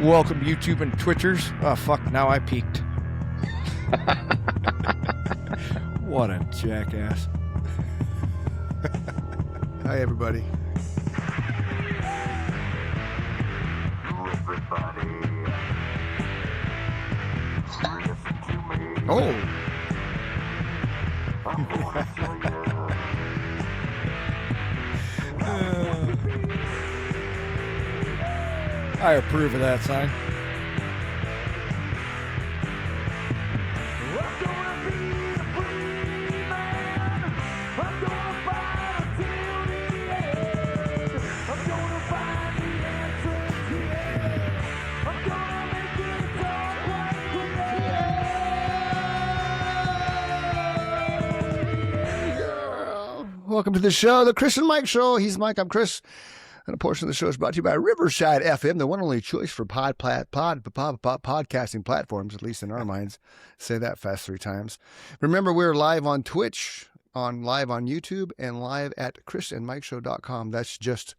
Welcome, YouTube and Twitchers. Oh, fuck, now I peaked. What a jackass. Hi, everybody. Oh. I approve of that sign. Welcome to the show, the Chris and Mike Show. He's Mike, I'm Chris. And a portion of the show is brought to you by Riverside FM, the one and only choice for podcasting platforms, at least in our minds. Say that fast 3 times. Remember, we're live on Twitch, live on YouTube, and live at chrisandmikeshow.com. That's just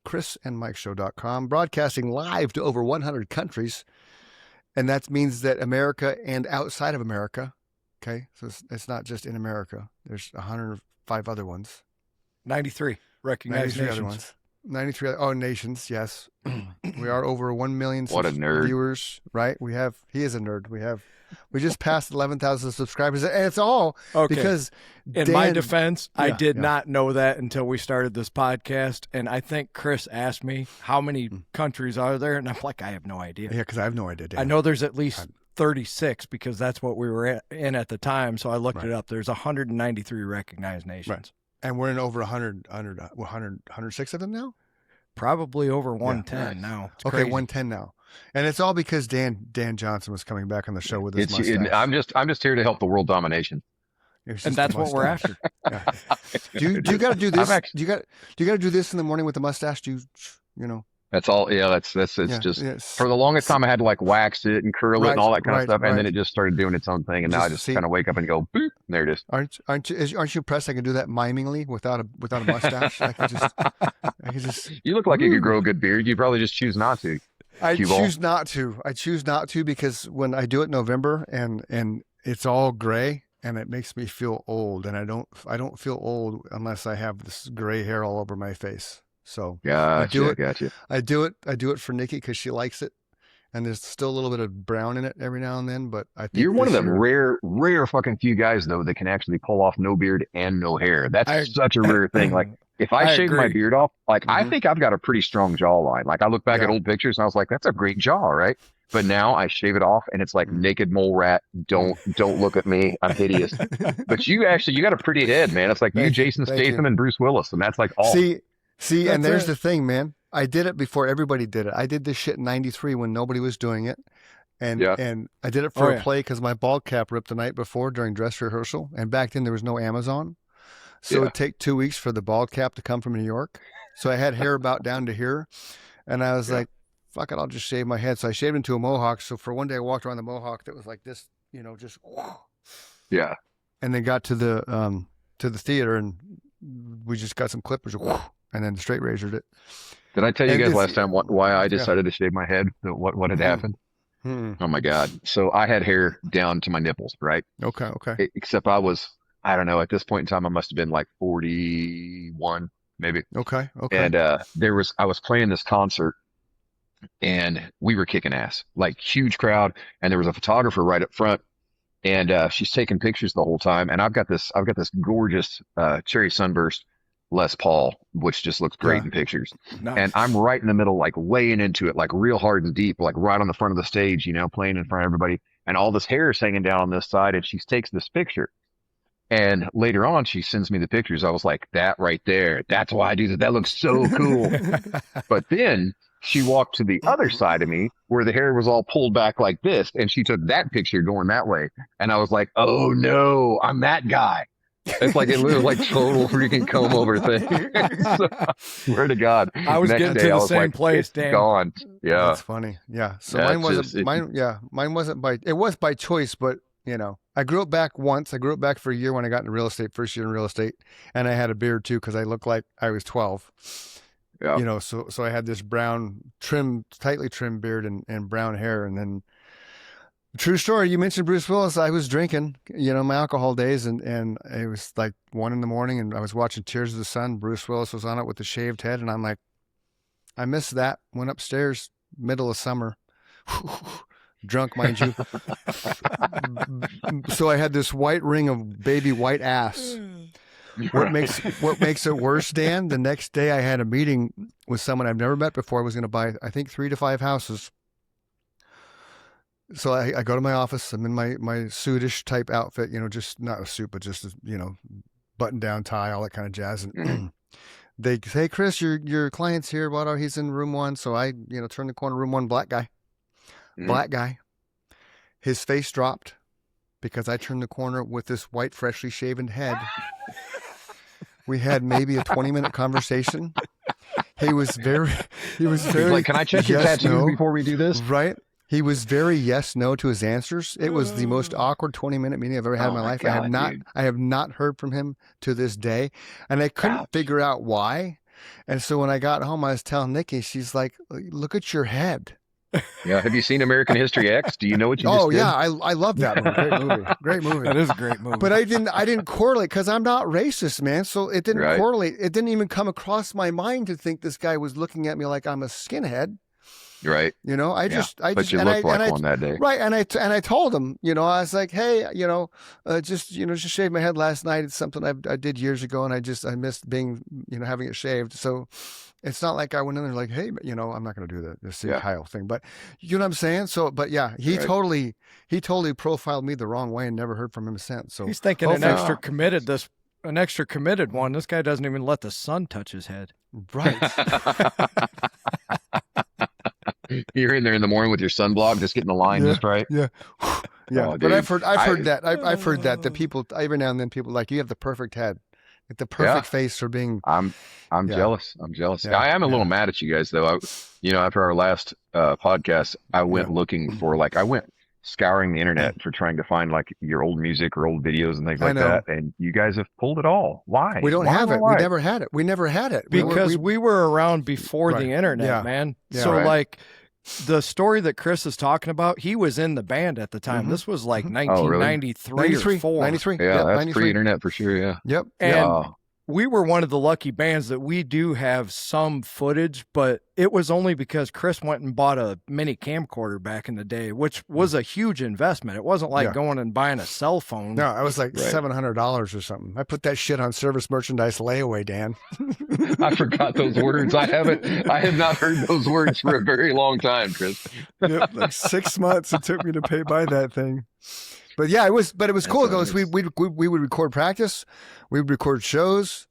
chrisandmikeshow.com. Broadcasting live to over 100 countries. And that means that America and outside of America. Okay, so it's not just in America. There's 105 other ones. 93 recognized 93 nations. other ones. 93 nations, yes. We are over 1 million What a nerd. viewers, right? He is a nerd. We just passed 11,000 subscribers, and it's all because in my defense, I did not know that until we started this podcast, and I think Chris asked me how many countries are there, and I'm like, I have no idea. Yeah, because I have no idea, Dan. I know there's at least 36 because that's what we were in at the time, so I looked it up. There's 193 recognized nations. Right. And we're in over 106 of them now? Probably over 110 now. It's okay, crazy. 110 now. And it's all because Dan Johnson was coming back on the show with his mustache. I'm just here to help the world domination. And that's what we're after. Yeah. Do you got to do this? Do you got to do this in the morning with the mustache? Do you know? That's all. Yeah, that's for the longest time I had to like wax it and curl it and all that kind of stuff, and then it just started doing its own thing, and now I just kind of wake up and go, boop, there it is. Aren't you impressed? I can do that mimingly without a mustache. I can just. You look like you could grow a good beard. You probably just choose not to. I choose not to because when I do it in November and it's all gray and it makes me feel old, and I don't feel old unless I have this gray hair all over my face. So I do it for Nikki because she likes it, and there's still a little bit of brown in it every now and then. But I think you're one of them rare fucking few guys though that can actually pull off no beard and no hair. That's such a rare thing. Like if I shave my beard off, like I think I've got a pretty strong jawline. Like I look back at old pictures and I was like, that's a great jaw, right? But now I shave it off and it's like naked mole rat. Don't look at me. I'm hideous. But you got a pretty head, man. It's like you, Jason Statham, and Bruce Willis, and that's like all. See, and there's the thing, man. I did it before everybody did it. I did this shit in '93 when nobody was doing it, and I did it for a play because my bald cap ripped the night before during dress rehearsal, and back then there was no Amazon, so it'd take 2 weeks for the bald cap to come from New York. So I had hair about down to here, and I was like, "Fuck it, I'll just shave my head." So I shaved into a mohawk. So for one day I walked around the mohawk that was like this, just and then got to the theater and we just got some clippers. And then straight razored it. Did I tell you guys last time why I decided to shave my head? What had happened? Oh my God. So I had hair down to my nipples, right? Okay. Except I don't know, at this point in time, I must have been like 41, maybe. Okay. And I was playing this concert and we were kicking ass, like huge crowd. And there was a photographer right up front and she's taking pictures the whole time. And I've got this gorgeous cherry sunburst Les Paul, which just looks great in pictures. Nice. And I'm right in the middle, like laying into it, like real hard and deep, like right on the front of the stage, playing in front of everybody. And all this hair is hanging down on this side. And she takes this picture. And later on, she sends me the pictures. I was like, that right there, that's why I do that. That looks so cool. But then she walked to the other side of me where the hair was all pulled back like this. And she took that picture going that way. And I was like, oh no, I'm that guy. It's like it was like total freaking comb over thing. So, swear to God, I was getting to the same place. Dan, gone. Yeah, that's funny. Yeah, so mine wasn't. Mine wasn't by. It was by choice, but I grew it back once. I grew it back for a year when I got into real estate, first year in real estate, and I had a beard too because I looked like I was 12. Yeah. You know, so I had this brown tightly trimmed beard and brown hair. And then true story, you mentioned Bruce Willis. I was drinking, you know, my alcohol days, and it was like 1 a.m. and I was watching Tears of the Sun. Bruce Willis was on it with the shaved head. And I'm like, I missed that. Went upstairs, middle of summer, drunk, mind you. So I had this white ring of baby white ass. What makes it worse, Dan? The next day I had a meeting with someone I've never met before. I was going to buy, I think, 3 to 5 houses. So I go to my office. I'm in my suitish type outfit, you know, just not a suit, but just, you know, button down tie, all that kind of jazz. And they say, hey, Chris, your client's here. He's in room 1. So I, you know, turn the corner, room 1, black guy. His face dropped because I turned the corner with this white, freshly shaven head. We had maybe a 20-minute conversation. He was very like, can I check your tattoos before we do this? Right. He was very yes, no to his answers. It was the most awkward 20-minute meeting I've ever had in my life. God, I have not heard from him to this day. And I couldn't figure out why. And so when I got home, I was telling Nikki, she's like, look at your head. Yeah. Have you seen American History X? Do you know what you just did? Yeah. I love that movie. Great movie. That is a great movie. But I didn't correlate because I'm not racist, man. So it didn't correlate. It didn't even come across my mind to think this guy was looking at me like I'm a skinhead. Right. You know, But you looked like one that day. Right. And I told him, you know, I was like, hey, you know, just shaved my head last night. It's something I did years ago. And I missed being, you know, having it shaved. So it's not like I went in there like, hey, you know, I'm not going to do the Kyle thing, but you know what I'm saying? So, but yeah, he totally profiled me the wrong way and never heard from him since. So he's thinking an extra committed one. This guy doesn't even let the sun touch his head. Right. You're in there in the morning with your sunblock, just getting the line just right. Yeah. Yeah. But I've heard that people, every now and then people like, you have the perfect head. The perfect face for being. I'm jealous. I'm jealous. Yeah, I am a little mad at you guys though. After our last podcast, I went looking for I went scouring the internet for trying to find your old music or old videos and things like that. And you guys have pulled it all. Why? We don't have it. We never had it. We never had it. Because we were around before the internet, man. Yeah, so the story that Chris is talking about, he was in the band at the time. Mm-hmm. This was 1993 or 4. 93. Yeah, that's 93. Pre-internet for sure, yeah. Yep. And we were one of the lucky bands that we do have some footage, but it was only because Chris went and bought a mini camcorder back in the day, which was a huge investment. It wasn't like going and buying a cell phone. No, it was $700 or something. I put that shit on service merchandise layaway, Dan. I forgot those words. I have not heard those words for a very long time, Chris. Yep, 6 months it took me to buy that thing. But yeah, it was cool because we would record practice, we would record shows,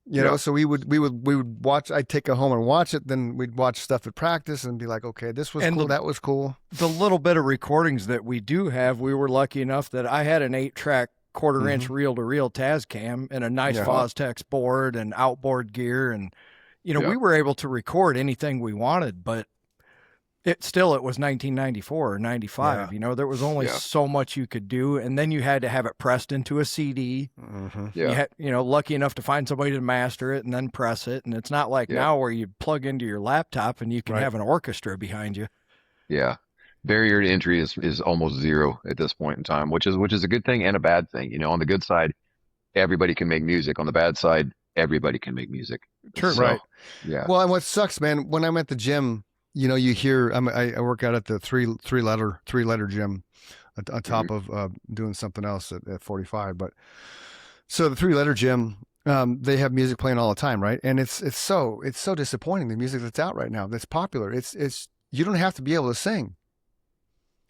you know. So we would watch. I'd take it home and watch it. Then we'd watch stuff at practice and be like, okay, this was cool, that was cool. The little bit of recordings that we do have, we were lucky enough that I had an 8-track quarter-inch reel-to-reel Tascam and a nice Fostex board and outboard gear, and we were able to record anything we wanted, but. It was 1994 or 95. There was only so much you could do, and then you had to have it pressed into a CD. Mm-hmm. You had, lucky enough to find somebody to master it and then press it. And it's not like now where you plug into your laptop and you can have an orchestra behind you. Yeah, barrier to entry is almost zero at this point in time, which is a good thing and a bad thing. On the good side, everybody can make music. On the bad side, everybody can make music. True, so, right? Yeah. Well, and what sucks, man, when I'm at the gym. You hear I work out at the three letter gym on top of doing something else at 45. But so the 3-letter gym, they have music playing all the time, right? And it's so disappointing, the music that's out right now that's popular. It's you don't have to be able to sing.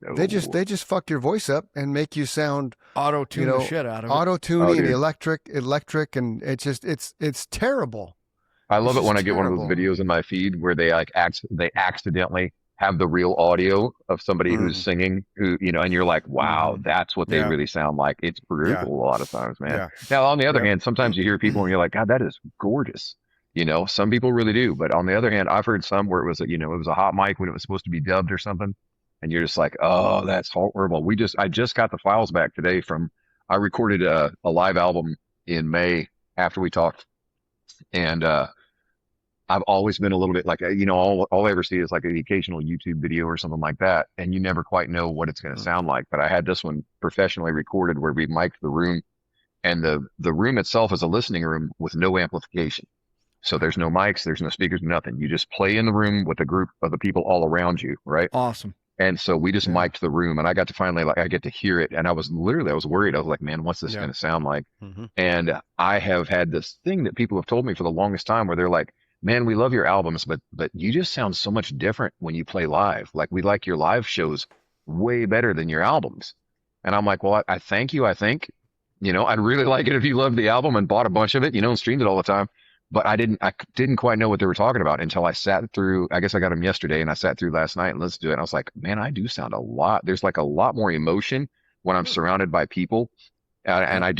No. They just fuck your voice up and make you sound auto-tune the shit out of it. Auto-tuning, the electric, and it's terrible. I love it when I get one of those videos in my feed where they accidentally have the real audio of somebody who's singing, and you're like, wow, that's what they really sound like. It's brutal a lot of times, man. Yeah. Now, on the other hand, sometimes you hear people and you're like, God, that is gorgeous. Some people really do. But on the other hand, I've heard some where it was a hot mic when it was supposed to be dubbed or something. And you're just like, oh, that's horrible. I just got the files back today I recorded a live album in May after we talked. And I've always been a little bit like, all I ever see is like an occasional YouTube video or something like that. And you never quite know what it's going to sound like. But I had this one professionally recorded where we mic'd the room, and the room itself is a listening room with no amplification. So there's no mics, there's no speakers, nothing. You just play in the room with a group of the people all around you, right? Awesome. And so we just mic'd the room, and I got to finally, I get to hear it. And I was worried. I was like, man, what's this going to sound like? And I have had this thing that people have told me for the longest time where they're like, man, we love your albums, but you just sound so much different when you play live. Like, we like your live shows way better than your albums. And I'm like, well, I thank you. I think, I'd really like it if you loved the album and bought a bunch of it, and streamed it all the time. But I didn't quite know what they were talking about until I sat through, I guess I got them yesterday, and I sat through last night and listened to it. And I was like, man, I do sound a lot. There's like a lot more emotion when I'm surrounded by people. And I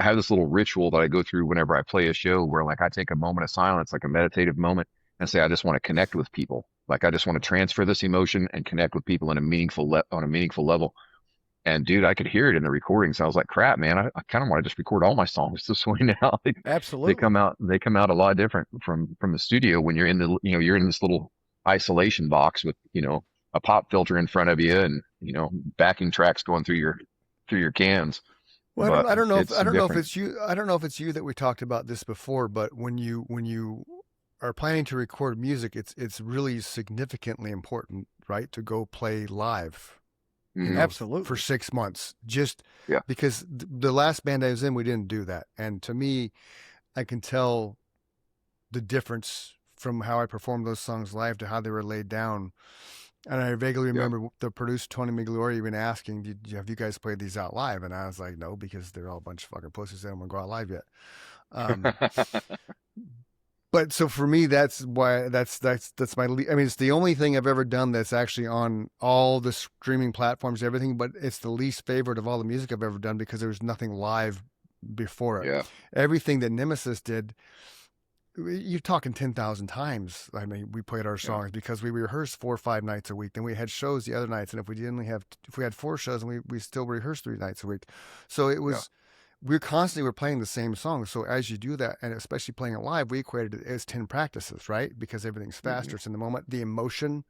have this little ritual that I go through whenever I play a show where, like, I take a moment of silence, like a meditative moment, and say, I just want to connect with people. Like, I just want to transfer this emotion and connect with people on a meaningful level. And dude, I could hear it in the recordings. I was like, crap, man, I kind of want to just record all my songs this way now. Absolutely. They come out a lot different from the studio when you're you're in this little isolation box with, a pop filter in front of you and, backing tracks going through your cans. Well, I don't know if it's you. I don't know if it's you that we talked about this before, but when you are planning to record music, it's really significantly important, right, to go play live. Absolutely. For 6 months, because the last band I was in, we didn't do that. And to me, I can tell the difference from how I performed those songs live to how they were laid down. And I vaguely remember the producer, Tony Migliore, even asking, have you guys played these out live? And I was like, no, because they're all a bunch of fucking pussies. They don't want to go out live yet. But so for me, that's why that's my, it's the only thing I've ever done that's actually on all the streaming platforms, everything, but it's the least favorite of all the music I've ever done because there was nothing live before it. Yeah. Everything that Nemesis did, you're talking 10,000 times. I mean, we played our songs because we rehearsed 4 or 5 nights a week. Then we had shows the other nights. And if we had 4 shows, and we still rehearsed 3 nights a week. So it was, we constantly were playing the same songs. So as you do that, and especially playing it live, we equated it as 10 practices, right? Because everything's faster. It's in the moment, the emotion.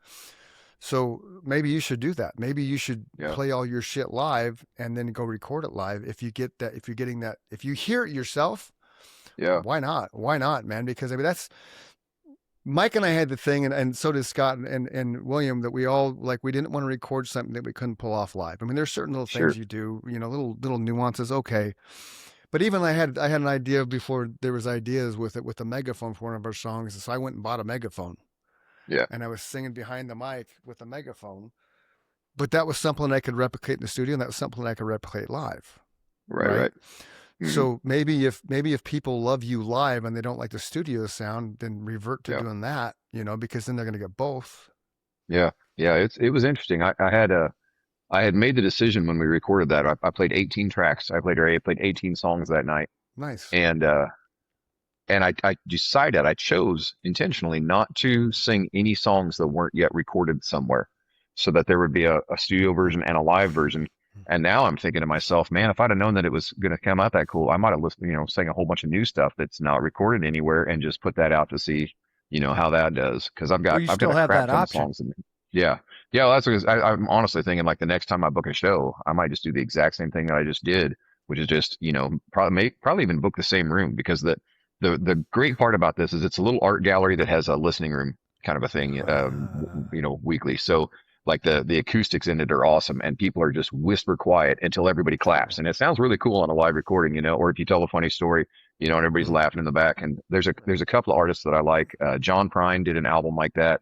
So maybe you should do that. Maybe you should play all your shit live and then go record it live. If you get that, if you hear it yourself, why not? Why not, man? Because that's, Mike and I had the thing, and so did Scott and William, that we all, like, we didn't want to record something that we couldn't pull off live. I mean, there's certain little things you do, little nuances. Okay. But even I had an idea before there was ideas with it, with a megaphone for one of our songs. And so I went and bought a megaphone. Yeah. And I was singing behind the mic with a megaphone, but that was something I could replicate in the studio, and that was something I could replicate live. Right. So maybe if people love you live and they don't like the studio sound, then revert to doing that, because then they're going to get both. Yeah. It was interesting. I had made the decision when we recorded that. I played 18 tracks. I played 18 songs that night. Nice. And I decided, I chose intentionally not to sing any songs that weren't yet recorded somewhere, so that there would be a studio version and a live version. And now I'm thinking to myself, man, if I'd have known that it was going to come out that cool, I might have listened, sang a whole bunch of new stuff that's not recorded anywhere and just put that out to see, how that does. Cause I've got a crap ton of songs. Yeah. Well, that's because I'm honestly thinking, like, the next time I book a show, I might just do the exact same thing that I just did, which is just, probably even book the same room, because the great part about this is it's a little art gallery that has a listening room kind of a thing, weekly. So, like, the acoustics in it are awesome, and people are just whisper quiet until everybody claps. And it sounds really cool on a live recording, or if you tell a funny story, and everybody's laughing in the back. And there's a couple of artists that I like. John Prine did an album like that.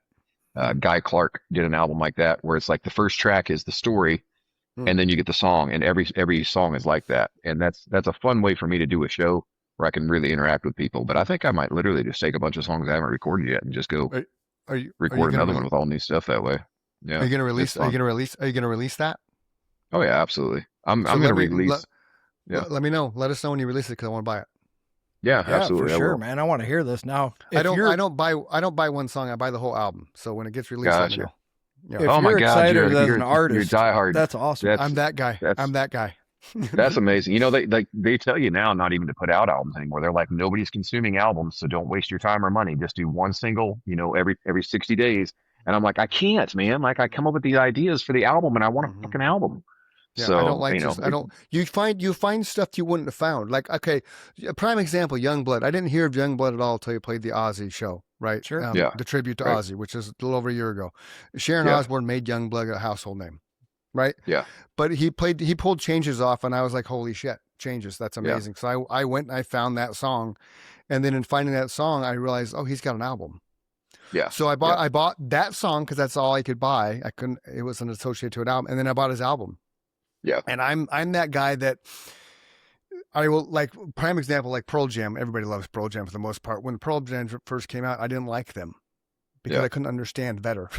Guy Clark did an album like that, where it's like the first track is the story, and then you get the song, and every song is like that. And that's a fun way for me to do a show where I can really interact with people. But I think I might literally just take a bunch of songs I haven't recorded yet and just go record another one with all new stuff that way. Yeah. Are you gonna release that? Oh yeah, absolutely. I'm gonna release. Let me know. Let us know when you release it, because I want to buy it. Yeah, absolutely. For sure, man. I want to hear this now. I don't buy one song. I buy the whole album. So when it gets released, let me know. Yeah. If you're excited as an artist, you're diehard. That's awesome. I'm that guy. That's amazing. They tell you now not even to put out albums anymore. They're like, nobody's consuming albums, so don't waste your time or money. Just do one single, every 60 days. And I'm like, I can't, man. Like I come up with these ideas for the album and I want a fucking album. Yeah, So, I don't like I don't. You find stuff you wouldn't have found. Like, okay, a prime example, Youngblood. I didn't hear of Youngblood at all until you played the Ozzy show, right? Sure. The tribute to Ozzy, which is a little over a year ago. Sharon Osbourne made Youngblood a household name, right? Yeah. But he pulled Changes off, and I was like, holy shit, Changes, that's amazing. Yeah. So I went and I found that song, and then in finding that song, I realized, oh, he's got an album. Yeah. So I bought that song because that's all I could buy. It wasn't associated to an album, and then I bought his album. Yeah. And I'm that guy that I will, like, prime example, like Pearl Jam. Everybody loves Pearl Jam for the most part. When Pearl Jam first came out, I didn't like them because I couldn't understand better.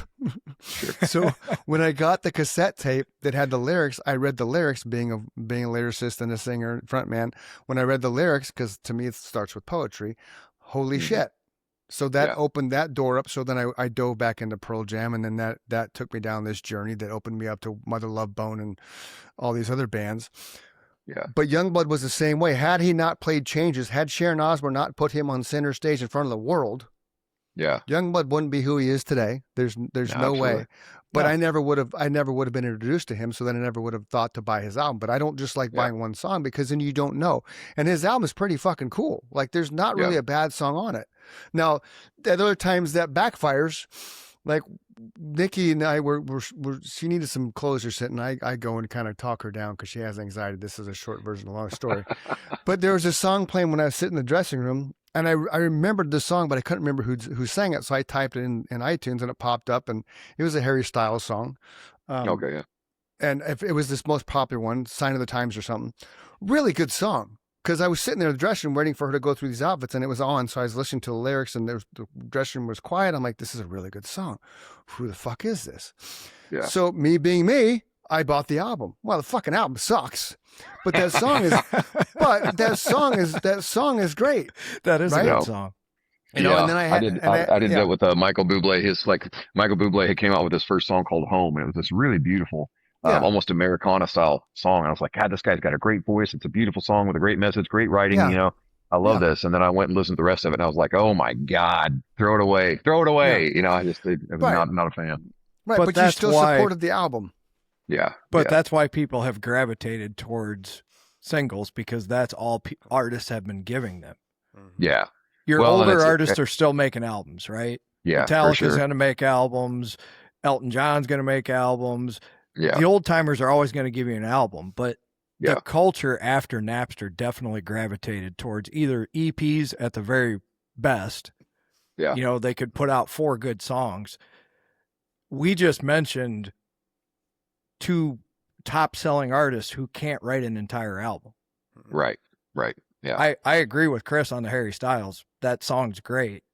Sure. So when I got the cassette tape that had the lyrics, I read the lyrics, being a lyricist and a singer frontman. When I read the lyrics, because to me it starts with poetry, holy shit. So that opened that door up. So then I dove back into Pearl Jam, and then that took me down this journey that opened me up to Mother Love Bone and all these other bands. Yeah. But Youngblood was the same way. Had he not played Changes, had Sharon Osbourne not put him on center stage in front of the world, Youngblood wouldn't be who he is today. There's no way. But I never would have been introduced to him, so then I never would have thought to buy his album. But I don't just like buying one song, because then you don't know. And his album is pretty fucking cool. Like, there's not really a bad song on it. Now, at other times that backfires, like Nikki and I were she needed some closure sitting. I go and kind of talk her down because she has anxiety. This is a short version of a long story. But there was a song playing when I was sitting in the dressing room, and I remembered the song, but I couldn't remember who sang it. So I typed it in iTunes, and it popped up, and it was a Harry Styles song. Okay, yeah. And if it was this most popular one, Sign of the Times or something. Really good song. Because I was sitting there in the dressing room waiting for her to go through these outfits, and it was on. So I was listening to the lyrics, and the dressing room was quiet. I'm like, this is a really good song. Who the fuck is this? Yeah. So me being me, I bought the album. Well, the fucking album sucks, but that song is, that song is great. That is a good song. You know, and then I did that with Michael Bublé. Michael Bublé had came out with his first song called Home, and it was this really beautiful, almost Americana style song. And I was like, God, this guy's got a great voice. It's a beautiful song with a great message, great writing. You know, I love this. And then I went and listened to the rest of it, and I was like, oh my God, throw it away. Yeah. You know, I was not a fan. Right, but you still supported the album. Yeah. But that's why people have gravitated towards singles, because that's all artists have been giving them. Yeah. Your older artists are still making albums, right? Yeah. Metallica's going to make albums. Elton John's going to make albums. Yeah. The old timers are always going to give you an album, but the culture after Napster definitely gravitated towards either EPs at the very best. Yeah. You know, they could put out 4 good songs. We just mentioned 2 top selling artists who can't write an entire album. Right. Yeah. I agree with Chris on the Harry Styles. That song's great.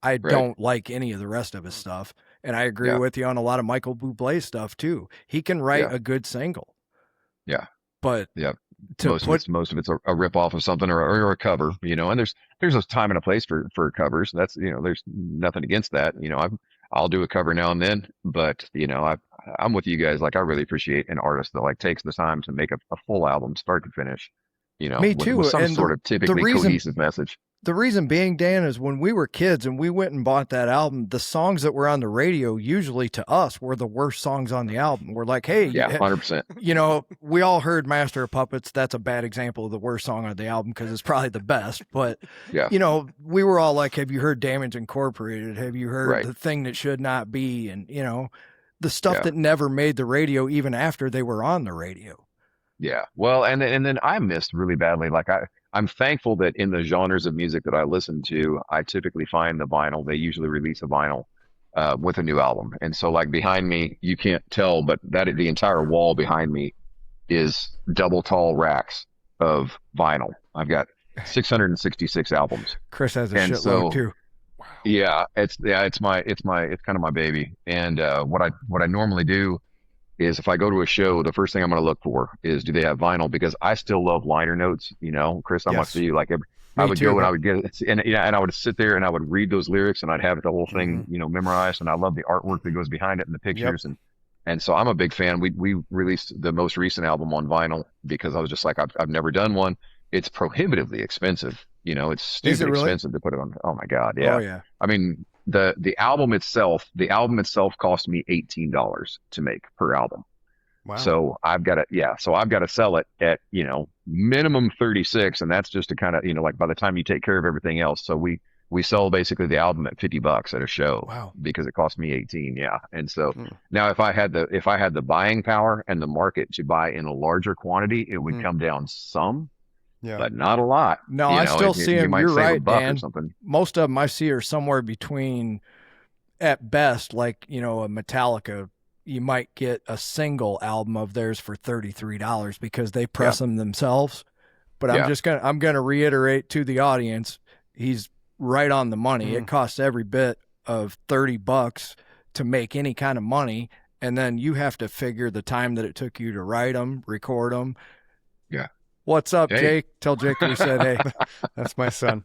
I don't like any of the rest of his stuff. And I agree with you on a lot of Michael Bublé stuff too. He can write a good single. Yeah. But most of it's a rip off of something or a cover, you know, and there's a time and a place for covers. That's, you know, there's nothing against that. You know, I'll do a cover now and then, but you know, I'm with you guys. Like, I really appreciate an artist that like takes the time to make a full album start to finish, you know, me too. With some sort of typically cohesive message. The reason being, Dan, is when we were kids and we went and bought that album, the songs that were on the radio, usually to us, were the worst songs on the album. We're like, hey, 100%. You know, we all heard Master of Puppets. That's a bad example of the worst song on the album because it's probably the best. But, you know, we were all like, have you heard Damage Incorporated? Have you heard The Thing That Should Not Be? And, you know, the stuff that never made the radio even after they were on the radio. Yeah. Well, and then I missed really badly. Like, I'm thankful that in the genres of music that I listen to, I typically find the vinyl. They usually release a vinyl with a new album. And so, like, behind me, you can't tell, but the entire wall behind me is double tall racks of vinyl. I've got 666 albums. Chris has a shitload too. Wow. Yeah, it's kind of my baby. And what I normally do is, if I go to a show, the first thing I'm going to look for is, do they have vinyl? Because I still love liner notes, you know, Chris, I must see, like, I would go and I would get it, and I would sit there and I would read those lyrics, and I'd have the whole thing, you know, memorized. And I love the artwork that goes behind it and the pictures. And so I'm a big fan. We released the most recent album on vinyl because I was just like, I've never done one. It's prohibitively expensive. It's stupid expensive to put it on. Oh my God. Yeah. Oh yeah. I mean, the album itself cost me $18 to make per album. Wow. So I've got to sell it at, minimum 36. And that's just to kind of, like by the time you take care of everything else. So we sell basically the album at $50 at a show. Wow. Because it cost me 18. Yeah. And so now if I had the buying power and the market to buy in a larger quantity, it would come down some. Yeah. But not a lot. No, I still see them. You're right, Dan. Most of them I see are somewhere between, at best, like, a Metallica. You might get a single album of theirs for $33 because they press them themselves. But I'm gonna reiterate to the audience, he's right on the money. It costs every bit of $30 to make any kind of money, and then you have to figure the time that it took you to write them, record them. Yeah. What's up, Jake? Tell Jake we said hey. That's my son.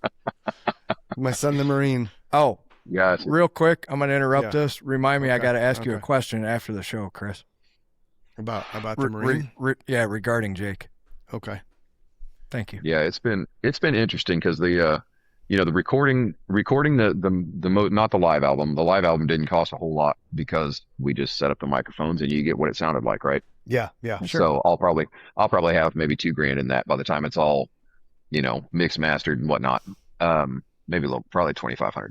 My son, the Marine. Oh, yeah. Real quick, I'm going to interrupt this. Remind me, I got to ask you a question after the show, Chris. About the Marine? Regarding Jake. Okay. Thank you. Yeah, it's been interesting because the recording not the live album. The live album didn't cost a whole lot because we just set up the microphones and you get what it sounded like, right? Yeah, sure. So I'll probably have maybe $2,000 in that by the time it's all, mixed, mastered and whatnot. Maybe probably $2,500.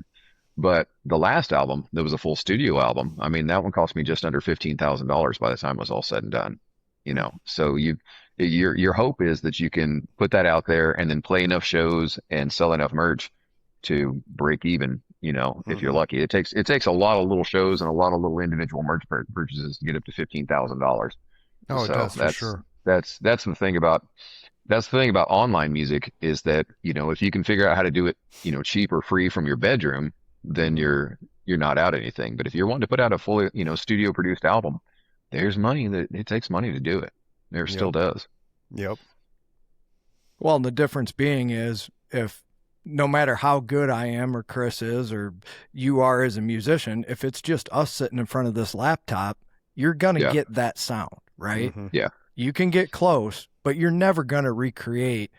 But the last album, that was a full studio album. I mean, that one cost me just under $15,000 by the time it was all said and done. So your hope is that you can put that out there and then play enough shows and sell enough merch to break even. If you're lucky. It takes a lot of little shows and a lot of little individual merch purchases to get up to $15,000. Oh, so it does, for sure. That's the thing about online music is that, if you can figure out how to do it, cheap or free from your bedroom, then you're not out anything. But if you're wanting to put out a fully, studio produced album, there's money it takes money to do it. There still does. Yep. Well, the difference being is if no matter how good I am or Chris is or you are as a musician, if it's just us sitting in front of this laptop, you're going to get that sound, right? Mm-hmm. Yeah. You can get close, but you're never going to recreate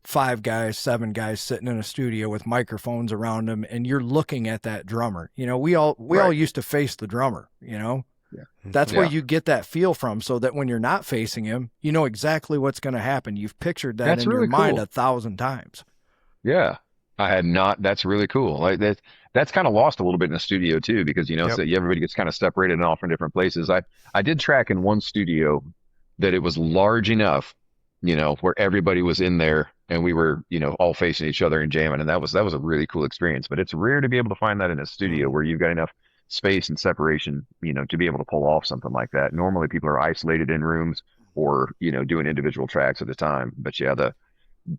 5 guys, 7 guys sitting in a studio with microphones around them, and you're looking at that drummer. We all used to face the drummer, Yeah. That's where you get that feel from, so that when you're not facing him, you know exactly what's going to happen. You've pictured that in your mind 1,000 times. Yeah. I had not. That's really cool. Like that's kind of lost a little bit in the studio too, because, so everybody gets kind of separated off from different places. I did track in one studio that it was large enough, where everybody was in there and we were, all facing each other and jamming. And that was a really cool experience, but it's rare to be able to find that in a studio where you've got enough space and separation, to be able to pull off something like that. Normally people are isolated in rooms or, doing individual tracks at a time. But yeah,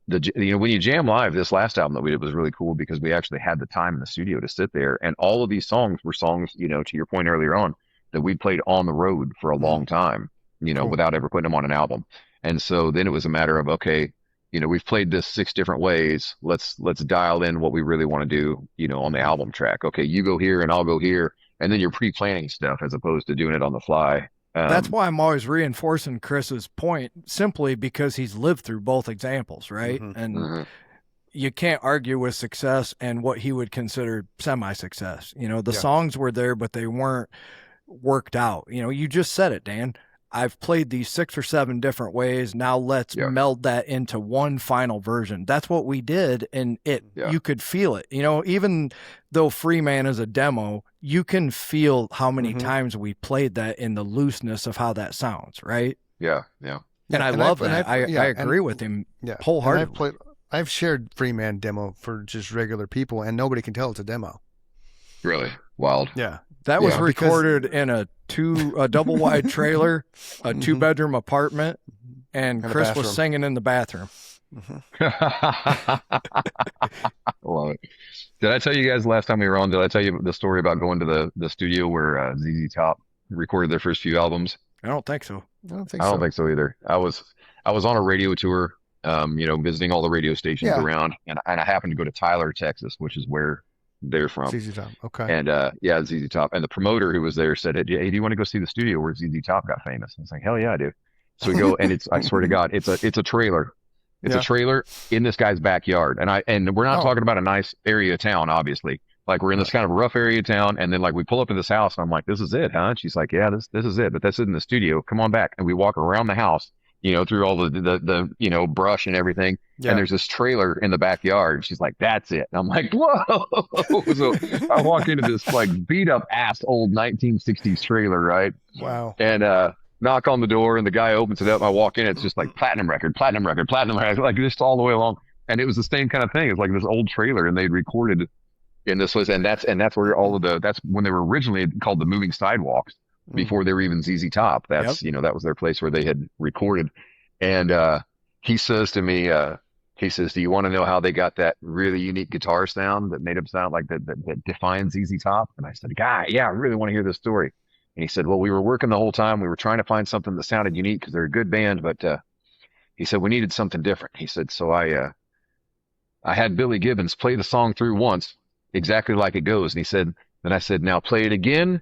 when you jam live, this last album that we did was really cool because we actually had the time in the studio to sit there. And all of these songs were songs, to your point earlier on, that we played on the road for a long time, without ever putting them on an album. And so then it was a matter of, okay, we've played this 6 different ways. Let's dial in what we really want to do, on the album track. Okay, you go here and I'll go here. And then you're pre-planning stuff as opposed to doing it on the fly. That's why I'm always reinforcing Chris's point, simply because he's lived through both examples, right? Mm-hmm. And you can't argue with success and what he would consider semi-success. The songs were there, but they weren't worked out. You just said it, Dan. I've played these 6 or 7 different ways. Now let's meld that into one final version. That's what we did. And you could feel it, even though Freeman is a demo, you can feel how many times we played that in the looseness of how that sounds. Right. Yeah. Yeah. And I love that. I agree with him wholeheartedly. I've shared Freeman demo for just regular people and nobody can tell it's a demo. Really? Wild. Yeah. That was recorded in a double wide trailer, a 2-bedroom apartment, and Chris was singing in the bathroom. Love it. Did I tell you guys last time we were on, did I tell you the story about going to the studio where ZZ Top recorded their first few albums? I don't think so. I don't think so either. I was on a radio tour, visiting all the radio stations around, and I happened to go to Tyler, Texas, which is where they're from. ZZ Top. Okay. And yeah, ZZ Top. And the promoter who was there said, "Hey, do you want to go see the studio where ZZ Top got famous?" I was like, "Hell yeah, I do." So we go, and I swear to God, it's a trailer. It's a trailer in this guy's backyard. And we're not talking about a nice area of town, obviously. Like we're in this kind of rough area of town, and then like we pull up in this house, and I'm like, "This is it, huh?" And she's like, "Yeah, this is it, but this isn't the studio. Come on back." And we walk around the house, through all the brush and everything. Yeah. And there's this trailer in the backyard. She's like, "That's it." And I'm like, "Whoa!" So I walk into this like beat up ass old 1960s trailer, right? Wow. And knock on the door, and the guy opens it up. I walk in, it's just like platinum record, like just all the way along. And it was the same kind of thing. It's like this old trailer, and they'd recorded in this place, and that's where that's when they were originally called the Moving Sidewalks, before they were even ZZ Top. That's that was their place where they had recorded. And he says to me, "Do you want to know how they got that really unique guitar sound that made them sound like that defines ZZ Top?" And I said, "God, yeah, I really want to hear this story." And he said, "Well, we were working the whole time. We were trying to find something that sounded unique because they're a good band, but he said we needed something different." He said, "So I had Billy Gibbons play the song through once, exactly like it goes." And he said, then I said, "Now play it again,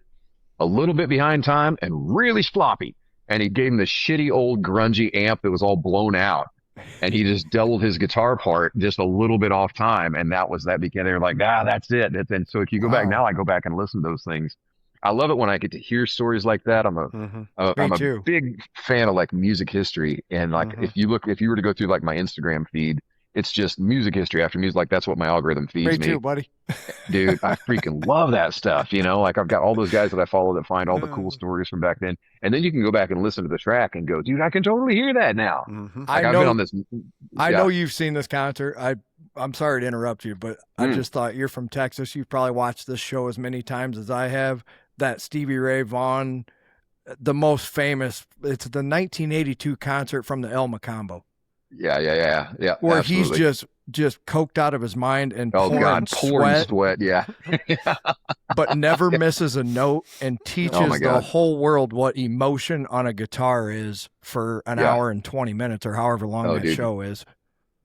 a little bit behind time and really floppy." And he gave him this shitty old grungy amp that was all blown out. And he just doubled his guitar part just a little bit off time. And that became, they were like, that's it. And so if you go back now, I go back and listen to those things. I love it when I get to hear stories like that. I'm a big fan of like music history. And like, if you were to go through like my Instagram feed, it's just music history after music. Like that's what my algorithm feeds me. Me too, buddy. Dude, I freaking love that stuff. Like I've got all those guys that I follow that find all the cool stories from back then. And then you can go back and listen to the track and go, dude, I can totally hear that now. Like, I've been on this. I know you've seen this concert. I'm sorry to interrupt you, but I just thought you're from Texas. You've probably watched this show as many times as I have. That Stevie Ray Vaughan, the most famous, it's the 1982 concert from the Elma Combo. Yeah. Where absolutely. he's just coked out of his mind and pouring sweat. Yeah. But never misses a note and teaches the whole world what emotion on a guitar is for an hour and 20 minutes or however long that show is.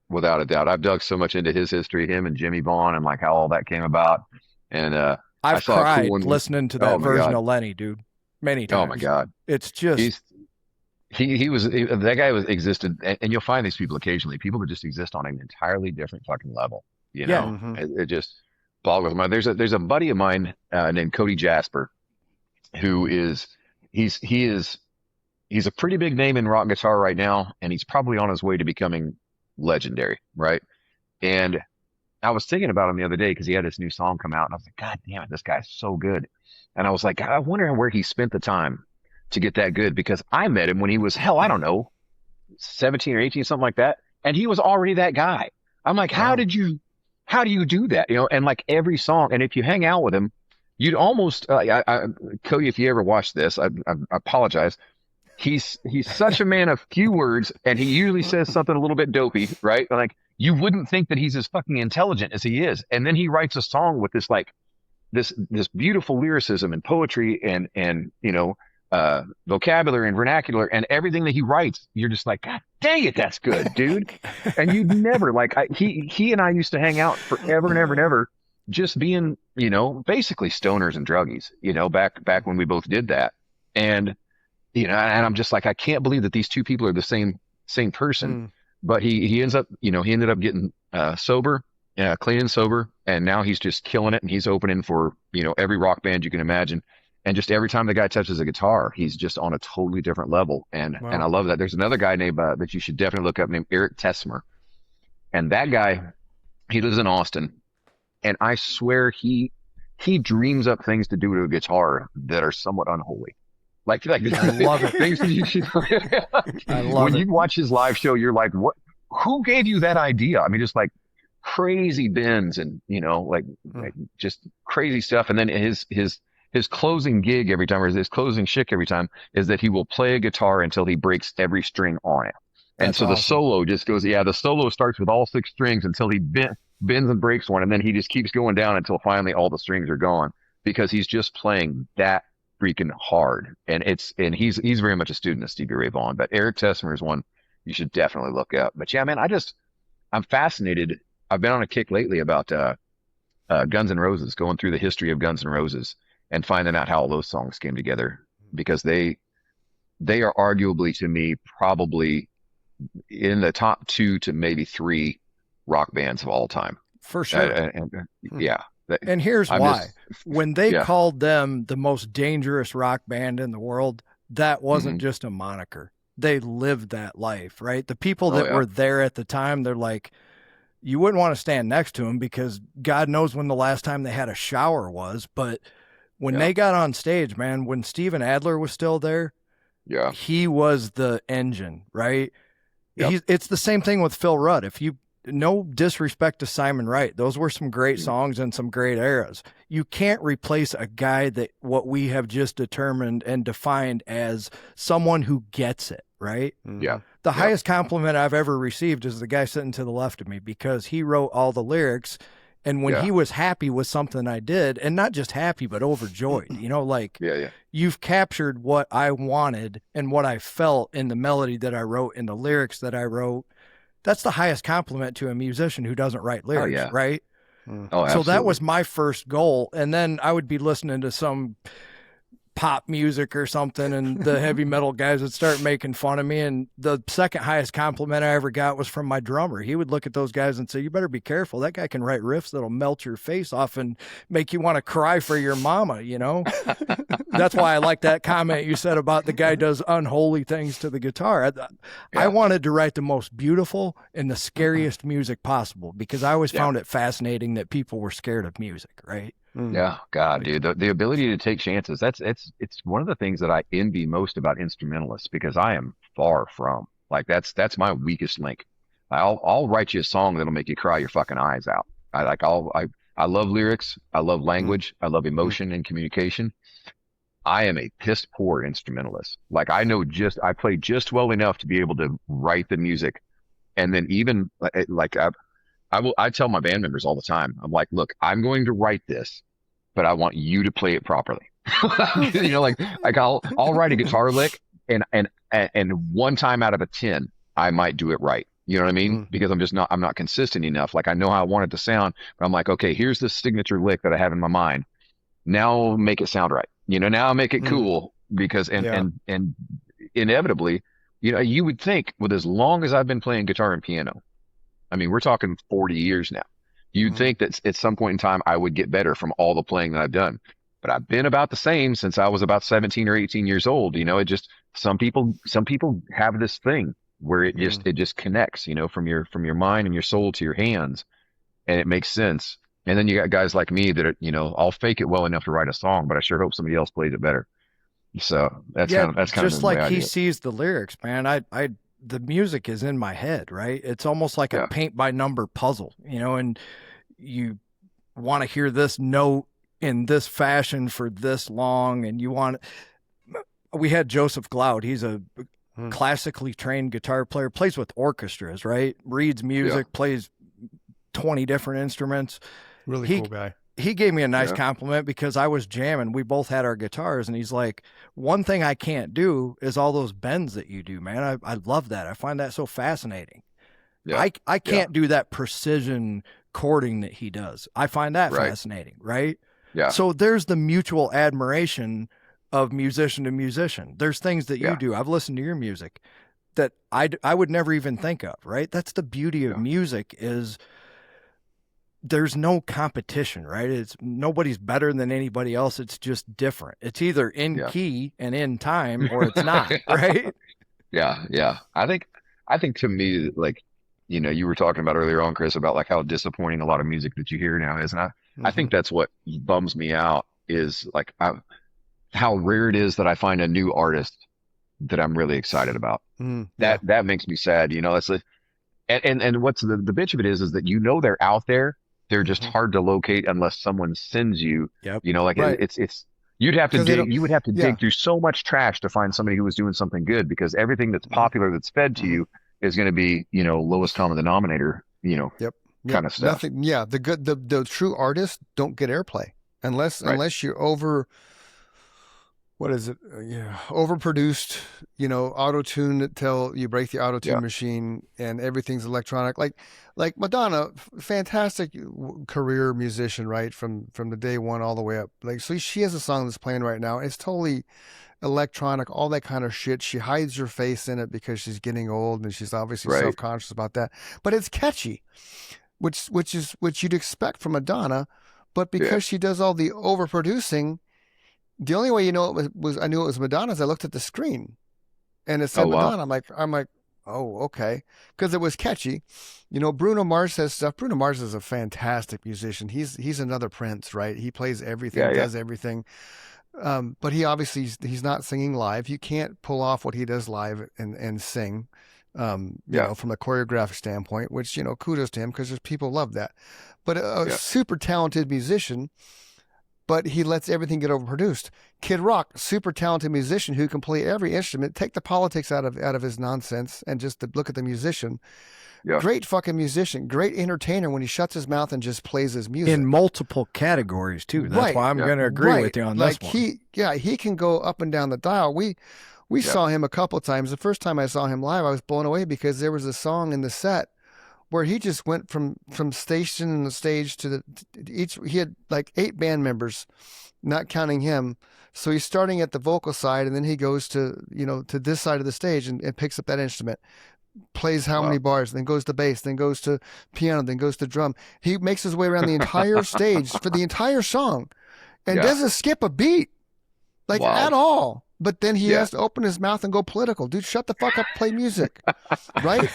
Without a doubt. I've dug so much into his history, him and Jimmy Vaughn, and like how all that came about. And I've cried listening to that version of Lenny, dude, many times. Oh my God. It's just... that guy existed, and you'll find these people occasionally, people that just exist on an entirely different fucking level. It just boggles my mind. There's a buddy of mine named Cody Jasper, who he's a pretty big name in rock guitar right now, and he's probably on his way to becoming legendary, right? And I was thinking about him the other day because he had this new song come out, and I was like, God damn it, this guy's so good. And I was like, I wonder where he spent the time to get that good, because I met him when he was, I don't know, 17 or 18, something like that. And he was already that guy. I'm like, how do you do that? And like every song, and if you hang out with him, you'd almost, Cody, if you ever watch this, I apologize. He's such a man of few words, and he usually says something a little bit dopey, right? Like you wouldn't think that he's as fucking intelligent as he is. And then he writes a song with this, like this beautiful lyricism and poetry and vocabulary and vernacular and everything that he writes. You're just like, God dang it, that's good, dude. And you'd never he and I used to hang out forever and ever and ever, just being, basically stoners and druggies, back when we both did that. And, and I'm just like, I can't believe that these two people are the same person. But he ends up, he ended up getting sober, clean and sober. And now he's just killing it. And he's opening for, every rock band you can imagine. And just every time the guy touches a guitar, he's just on a totally different level. And I love that. There's another guy named that you should definitely look up, named Eric Tesmer. And that guy, he lives in Austin. And I swear he dreams up things to do to a guitar that are somewhat unholy. Like I love it. Things that you should, I love when it. you watch his live show, you're like, what? Who gave you that idea? I mean, just like crazy bends and, like just crazy stuff. And then his closing gig every time, or his closing shtick every time, is that he will play a guitar until he breaks every string on it. And that's so awesome. The solo just goes, the solo starts with all 6 strings until he bends and breaks one. And then he just keeps going down until finally all the strings are gone, because he's just playing that freaking hard. And he's very much a student of Stevie Ray Vaughan, but Eric Tesmer is one you should definitely look up. But yeah, man, I'm fascinated. I've been on a kick lately about Guns N' Roses, going through the history of Guns N' Roses and finding out how all those songs came together, because they are arguably, to me, probably in the top 2 to maybe 3 rock bands of all time. For sure. Yeah. And here's why. When they Yeah. called them the most dangerous rock band in the world, that wasn't Mm-hmm. just a moniker. They lived that life, right? The people that yeah. were there at the time, they're like, you wouldn't want to stand next to them because God knows when the last time they had a shower was. But when they got on stage, man, when Steven Adler was still there, Yeah. he was the engine, right? Yep. It's the same thing with Phil Rudd. No disrespect to Simon Wright, those were some great songs and some great eras. You can't replace a guy that what we have just determined and defined as someone who gets it, right? Yeah. The highest compliment I've ever received is the guy sitting to the left of me, because he wrote all the lyrics. And when he was happy with something I did, and not just happy, but overjoyed, you've captured what I wanted and what I felt in the melody that I wrote, in the lyrics that I wrote. That's the highest compliment to a musician who doesn't write lyrics, right? Oh, so that was my first goal. And then I would be listening to some pop music or something, and the heavy metal guys would start making fun of me. And the second highest compliment I ever got was from my drummer. He would look at those guys and say, you better be careful. That guy can write riffs that'll melt your face off and make you want to cry for your mama, That's why I like that comment you said about the guy does unholy things to the guitar. I wanted to write the most beautiful and the scariest music possible, because I always found it fascinating that people were scared of music, right? Yeah, God, dude, the ability to take chances. It's one of the things that I envy most about instrumentalists, because I am far from, like, that's my weakest link. I'll write you a song that'll make you cry your fucking eyes out. I love lyrics. I love language. I love emotion and communication. I am a piss poor instrumentalist. Like, I play just well enough to be able to write the music. And then even like I tell my band members all the time, I'm like, look, I'm going to write this, but I want you to play it properly. Like I'll write a guitar lick, and 1 time out of 10, I might do it right. You know what I mean? Because I'm not consistent enough. Like, I know how I want it to sound, but I'm like, okay, here's this signature lick that I have in my mind. Now make it sound right. Now make it cool, because, and inevitably, you would think, with as long as I've been playing guitar and piano, I mean, we're talking 40 years now, you'd think that at some point in time I would get better from all the playing that I've done. But I've been about the same since I was about 17 or 18 years old. It just, some people have this thing where it just connects, from your mind and your soul to your hands, and it makes sense. And then you got guys like me that are, I'll fake it well enough to write a song, but I sure hope somebody else plays it better. So that's kind of just like he sees the lyrics, man. The music is in my head, right? It's almost like a paint by number puzzle, and you want to hear this note in this fashion for this long. And we had Joseph Glaude. He's a classically trained guitar player, plays with orchestras, right? Reads music, plays 20 different instruments. Really cool guy. He gave me a nice compliment because I was jamming. We both had our guitars, and he's like, one thing I can't do is all those bends that you do, man. I love that. I find that so fascinating. Yeah. I can't do that precision chording that he does. I find that fascinating, right? Yeah. So there's the mutual admiration of musician to musician. There's things that you do. I've listened to your music that I would never even think of, right? That's the beauty of music, is there's no competition, right? It's nobody's better than anybody else. It's just different. It's either in key and in time, or it's not, right? Yeah. Yeah. I think to me, like, you were talking about earlier on, Chris, about like how disappointing a lot of music that you hear now is. And I think that's what bums me out, is like how rare it is that I find a new artist that I'm really excited about. That makes me sad. That's and what's the bitch of it is that, they're out there. They're just hard to locate unless someone sends you. Yep. It's you'd have to dig. You would have to dig through so much trash to find somebody who was doing something good, because everything that's popular that's fed to you is going to be, lowest common denominator. Kind of stuff. Nothing. Yeah, the true artists don't get airplay unless you're over what is it? Yeah, overproduced, auto-tune till you break the auto-tune machine, and everything's electronic. Like Madonna, fantastic career musician, right? From the day one all the way up. Like, so she has a song that's playing right now. It's totally electronic, all that kind of shit. She hides her face in it because she's getting old and she's obviously self-conscious about that. But it's catchy, which you'd expect from Madonna. But because she does all the overproducing, the only way I knew it was Madonna is I looked at the screen and it said Madonna. I'm like, oh, okay. Because it was catchy. Bruno Mars says stuff. Bruno Mars is a fantastic musician. He's another Prince, right? He plays everything, does everything. But he obviously, he's not singing live. You can't pull off what he does live and sing, from a choreographic standpoint, which, kudos to him because there's people love that. But a super talented musician, but he lets everything get overproduced. Kid Rock, super talented musician who can play every instrument. Take the politics out of his nonsense and just look at the musician. Yeah. Great fucking musician, great entertainer when he shuts his mouth and just plays his music. In multiple categories too. That's why I'm going to agree with you on this one. He can go up and down the dial. We saw him a couple of times. The first time I saw him live, I was blown away because there was a song in the set where he just went from station to stage to he had like 8 band members, not counting him. So he's starting at the vocal side and then he goes to this side of the stage and picks up that instrument, plays how many bars, then goes to bass, then goes to piano, then goes to drum. He makes his way around the entire stage for the entire song and doesn't skip a beat at all. But then he has to open his mouth and go political. Dude, shut the fuck up, play music. Right?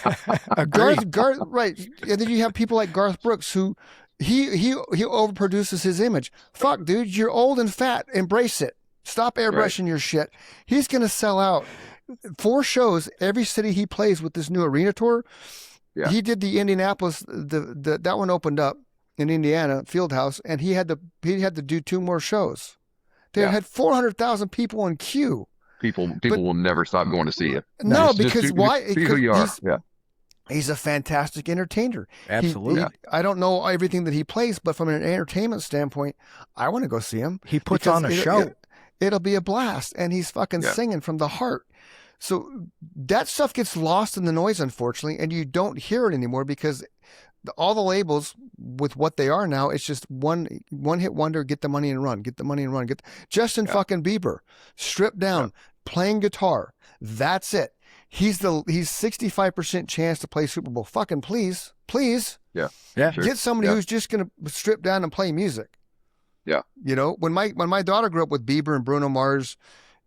Garth, right. And then you have people like Garth Brooks who he overproduces his image. Fuck, dude, you're old and fat. Embrace it. Stop airbrushing your shit. He's going to sell out 4 shows every city he plays with this new arena tour. Yeah. He did the Indianapolis, that one opened up in Indiana, Fieldhouse, and he had to do 2 more shows. They had 400,000 people in queue. People will never stop going to see you. No, because why? See who you are. He's a fantastic entertainer. Absolutely. I don't know everything that he plays, but from an entertainment standpoint, I want to go see him. He puts on a show. It'll be a blast, and he's fucking singing from the heart. So that stuff gets lost in the noise, unfortunately, and you don't hear it anymore because all the labels with what they are now, it's just one hit wonder, get the money and run, get the money and run. Justin fucking Bieber, stripped down, playing guitar. That's it. He's 65% chance to play Super Bowl. Fucking please. Yeah. Sure. Get somebody who's just going to strip down and play music. Yeah. When my daughter grew up with Bieber and Bruno Mars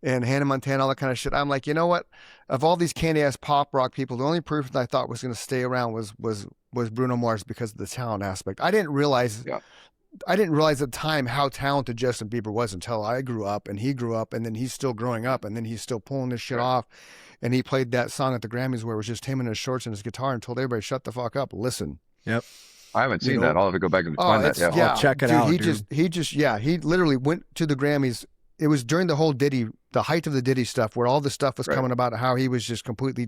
and Hannah Montana, all that kind of shit, I'm like, you know what? Of all these candy ass pop rock people, the only person I thought was going to stay around was Bruno Mars because of the talent aspect. I didn't realize at the time how talented Justin Bieber was until I grew up and he grew up and then he's still growing up and then he's still pulling this shit off. And he played that song at the Grammys where it was just him in his shorts and his guitar and told everybody, shut the fuck up, listen. Yep. I haven't seen that. I'll have to go back and find that. Yeah, I'll check it out. He literally went to the Grammys. It was during the whole Diddy, the height of the Diddy stuff, where all the stuff was coming about how he was just completely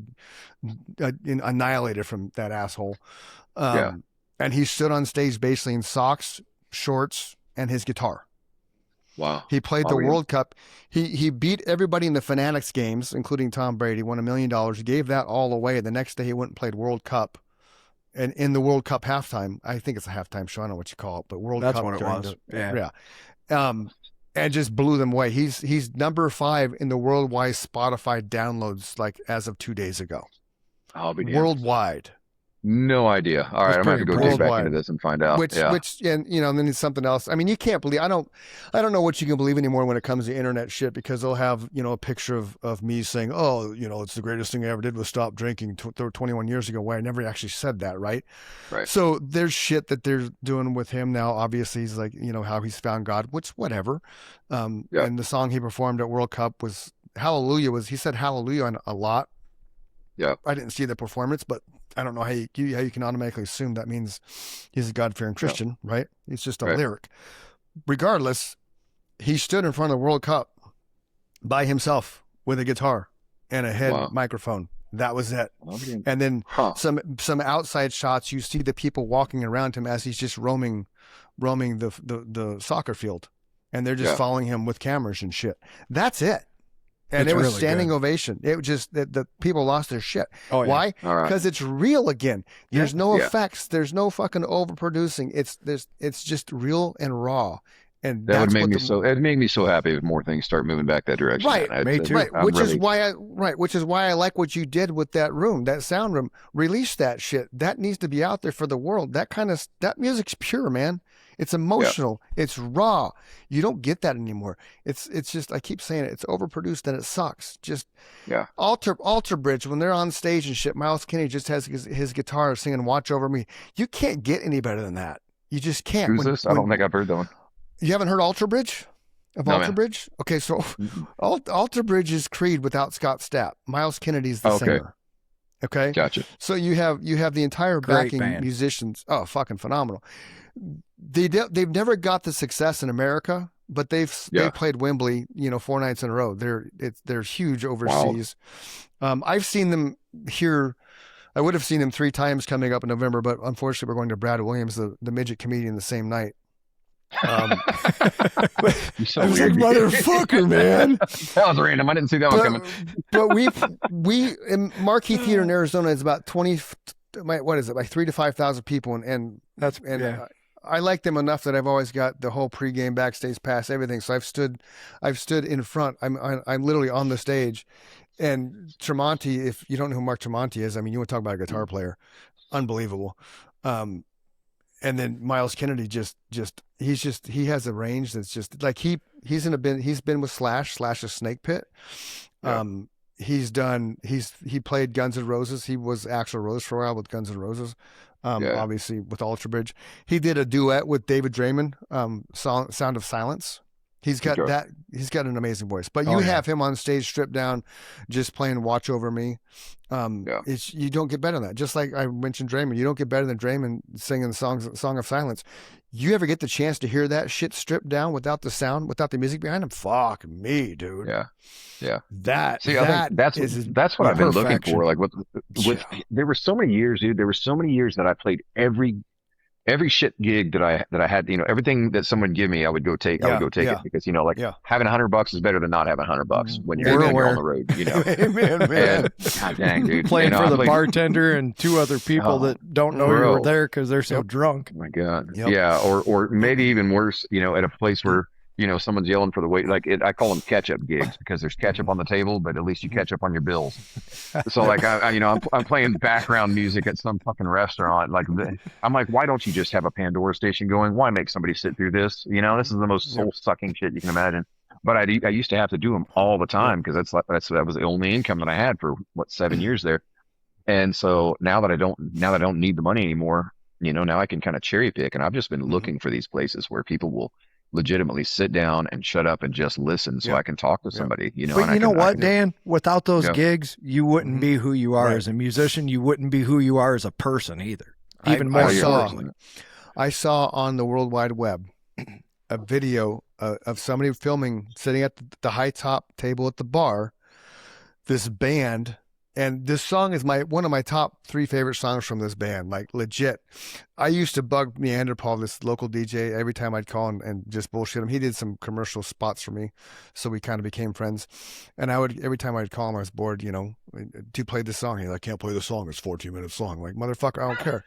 annihilated from that asshole. And he stood on stage basically in socks, shorts, and his guitar. Wow. He played the World Cup. He beat everybody in the Fanatics games, including Tom Brady, won $1 million. He gave that all away. The next day he went and played World Cup. And in the World Cup halftime, I think it's a halftime show, I don't know what you call it, but World Cup. That's what it was. And just blew them away. He's number 5 in the worldwide Spotify downloads, like as of 2 days ago. I'll be worldwide. No idea. All right, I'm gonna have to go dig back into this and find out. And then it's something else. I mean, you can't believe. I don't know what you can believe anymore when it comes to internet shit because they'll have a picture of me saying, oh, it's the greatest thing I ever did was stop drinking 21 years ago. Where I never actually said that, right? Right. So there's shit that they're doing with him now. Obviously, he's like how he's found God, which whatever. And the song he performed at World Cup was Hallelujah. He said Hallelujah a lot. Yeah. I didn't see the performance, but I don't know how you can automatically assume that means he's a God-fearing Christian, right? It's just a lyric. Regardless, he stood in front of the World Cup by himself with a guitar and a head microphone. That was it. And then some outside shots, you see the people walking around him as he's just roaming the soccer field. and they're just following him with cameras and shit. That's it. And it was really standing ovation. It was just that the people lost their shit. Oh, yeah. Why? Because it's real again. There's no effects. There's no fucking overproducing. It's just real and raw. And that would make me it'd make me so happy if more things start moving back that direction. Right. Me too. Right. Which is why I like what you did with that room, that sound room. Release that shit. That needs to be out there for the world. That music's pure, man. It's emotional. Yeah. It's raw. You don't get that anymore. It's just, I keep saying it, it's overproduced and it sucks. Just Alter Bridge, when they're on stage and shit, Miles Kennedy just has his guitar singing Watch Over Me. You can't get any better than that. You just can't. Who's this? I don't think I've heard that one. You haven't heard Alter Bridge? Alter Bridge? Okay, so Alter Bridge is Creed without Scott Stapp. Miles Kennedy's the singer. Okay? Gotcha. So you have the entire backing musicians. Oh, fucking phenomenal. They've never got the success in America, but they've played Wembley, 4 nights in a row. They're huge overseas. Wow. I've seen them here. I would have seen them 3 times coming up in November, but unfortunately we're going to Brad Williams, the midget comedian, the same night. You're so I was weird. like, motherfucker, man. That was random. I didn't see that one coming. But we in Marquee Theater in Arizona is about 20. What is it? Like 3,000 to 5,000 people, and I like them enough that I've always got the whole pregame, backstage pass, everything. So I've stood in front. I'm literally on the stage, and Tremonti. If you don't know who Mark Tremonti is, I mean, you want to talk about a guitar player, unbelievable. And then Miles Kennedy he has a range that's just like he's been with Slash is Snake Pit. Yeah. He played Guns N' Roses. He was Axl Rose for a while with Guns N' Roses. Obviously with Alter Bridge. He did a duet with David Draymond, Sound of Silence. He's got an amazing voice. But you have him on stage stripped down, just playing Watch Over Me. You don't get better than that. Just like I mentioned Draymond, you don't get better than Draymond singing Song of Silence. You ever get the chance to hear that shit stripped down without the sound, without the music behind him? Fuck me, dude. Yeah. Yeah. I think that's what I've been looking for. Like there were so many years, dude. There were so many years that I played every shit gig that I had, everything that someone give me, I would go take it because, having $100 is better than not having $100 when you're on the road, Amen, man. And, God dang, dude. Playing for the bartender and 2 other people that don't know you were there because they're so drunk. Oh my God. Yep. Yeah. Or maybe even worse, at a place where, someone's yelling for the wait. I call them catch-up gigs because there's ketchup on the table, but at least you catch up on your bills. So like, I'm playing background music at some fucking restaurant. Like, I'm like, why don't you just have a Pandora station going? Why make somebody sit through this? This is the most soul-sucking shit you can imagine. But I used to have to do them all the time because that was the only income that I had for 7 years there. And so now that I don't need the money anymore, now I can kind of cherry pick. And I've just been looking for these places where people will legitimately sit down and shut up and just listen so I can talk to somebody, But you know what, Dan? Without those gigs, you wouldn't be who you are as a musician. You wouldn't be who you are as a person either. Even more so. I saw on the World Wide Web a video of somebody filming, sitting at the high top table at the bar, this band. And this song is one of my top 3 favorite songs from this band, like legit. I used to bug Neanderthal, this local DJ, every time I'd call and just bullshit him. He did some commercial spots for me, so we kind of became friends. And every time I'd call him, I was bored, do you play this song? He's like, I can't play this song. It's 14 minutes long. I'm like, motherfucker, I don't care.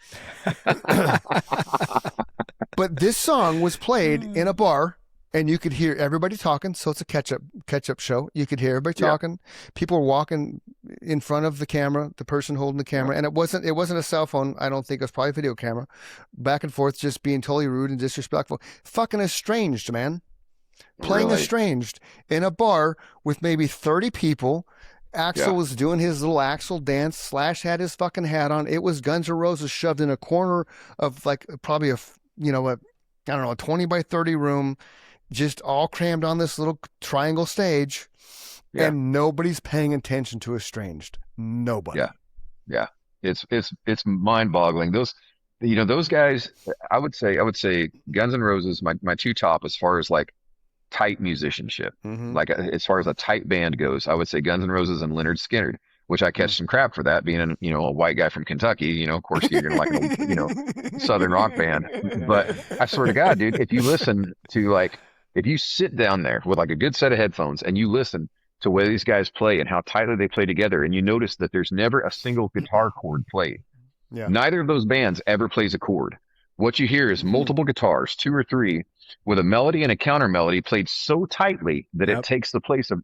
But this song was played in a bar. And you could hear everybody talking, so it's a catch-up show. You could hear everybody talking. People were walking in front of the camera, the person holding the camera, and it wasn't a cell phone. I don't think it was probably a video camera. Back and forth, just being totally rude and disrespectful. Fucking estranged, man. Playing estranged in a bar with maybe 30 people. Axl was doing his little Axl dance. Slash had his fucking hat on. It was Guns N' Roses shoved in a corner of like probably a 20 by 30 room. Just all crammed on this little triangle stage, and nobody's paying attention to Estranged. Nobody. Yeah. It's mind-boggling. Those guys. I would say Guns N' Roses, my 2 top as far as like tight musicianship. Mm-hmm. Like as far as a tight band goes, I would say Guns N' Roses and Lynyrd Skynyrd. Which I catch some crap for that, being a white guy from Kentucky. Of course you're gonna like a Southern rock band. But I swear to God, dude, if you listen to like if you sit down there with like a good set of headphones and you listen to where these guys play and how tightly they play together, and you notice that there's never a single guitar chord played. Yeah. Neither of those bands ever plays a chord. What you hear is multiple guitars, 2 or 3, with a melody and a counter melody played so tightly that it takes the place of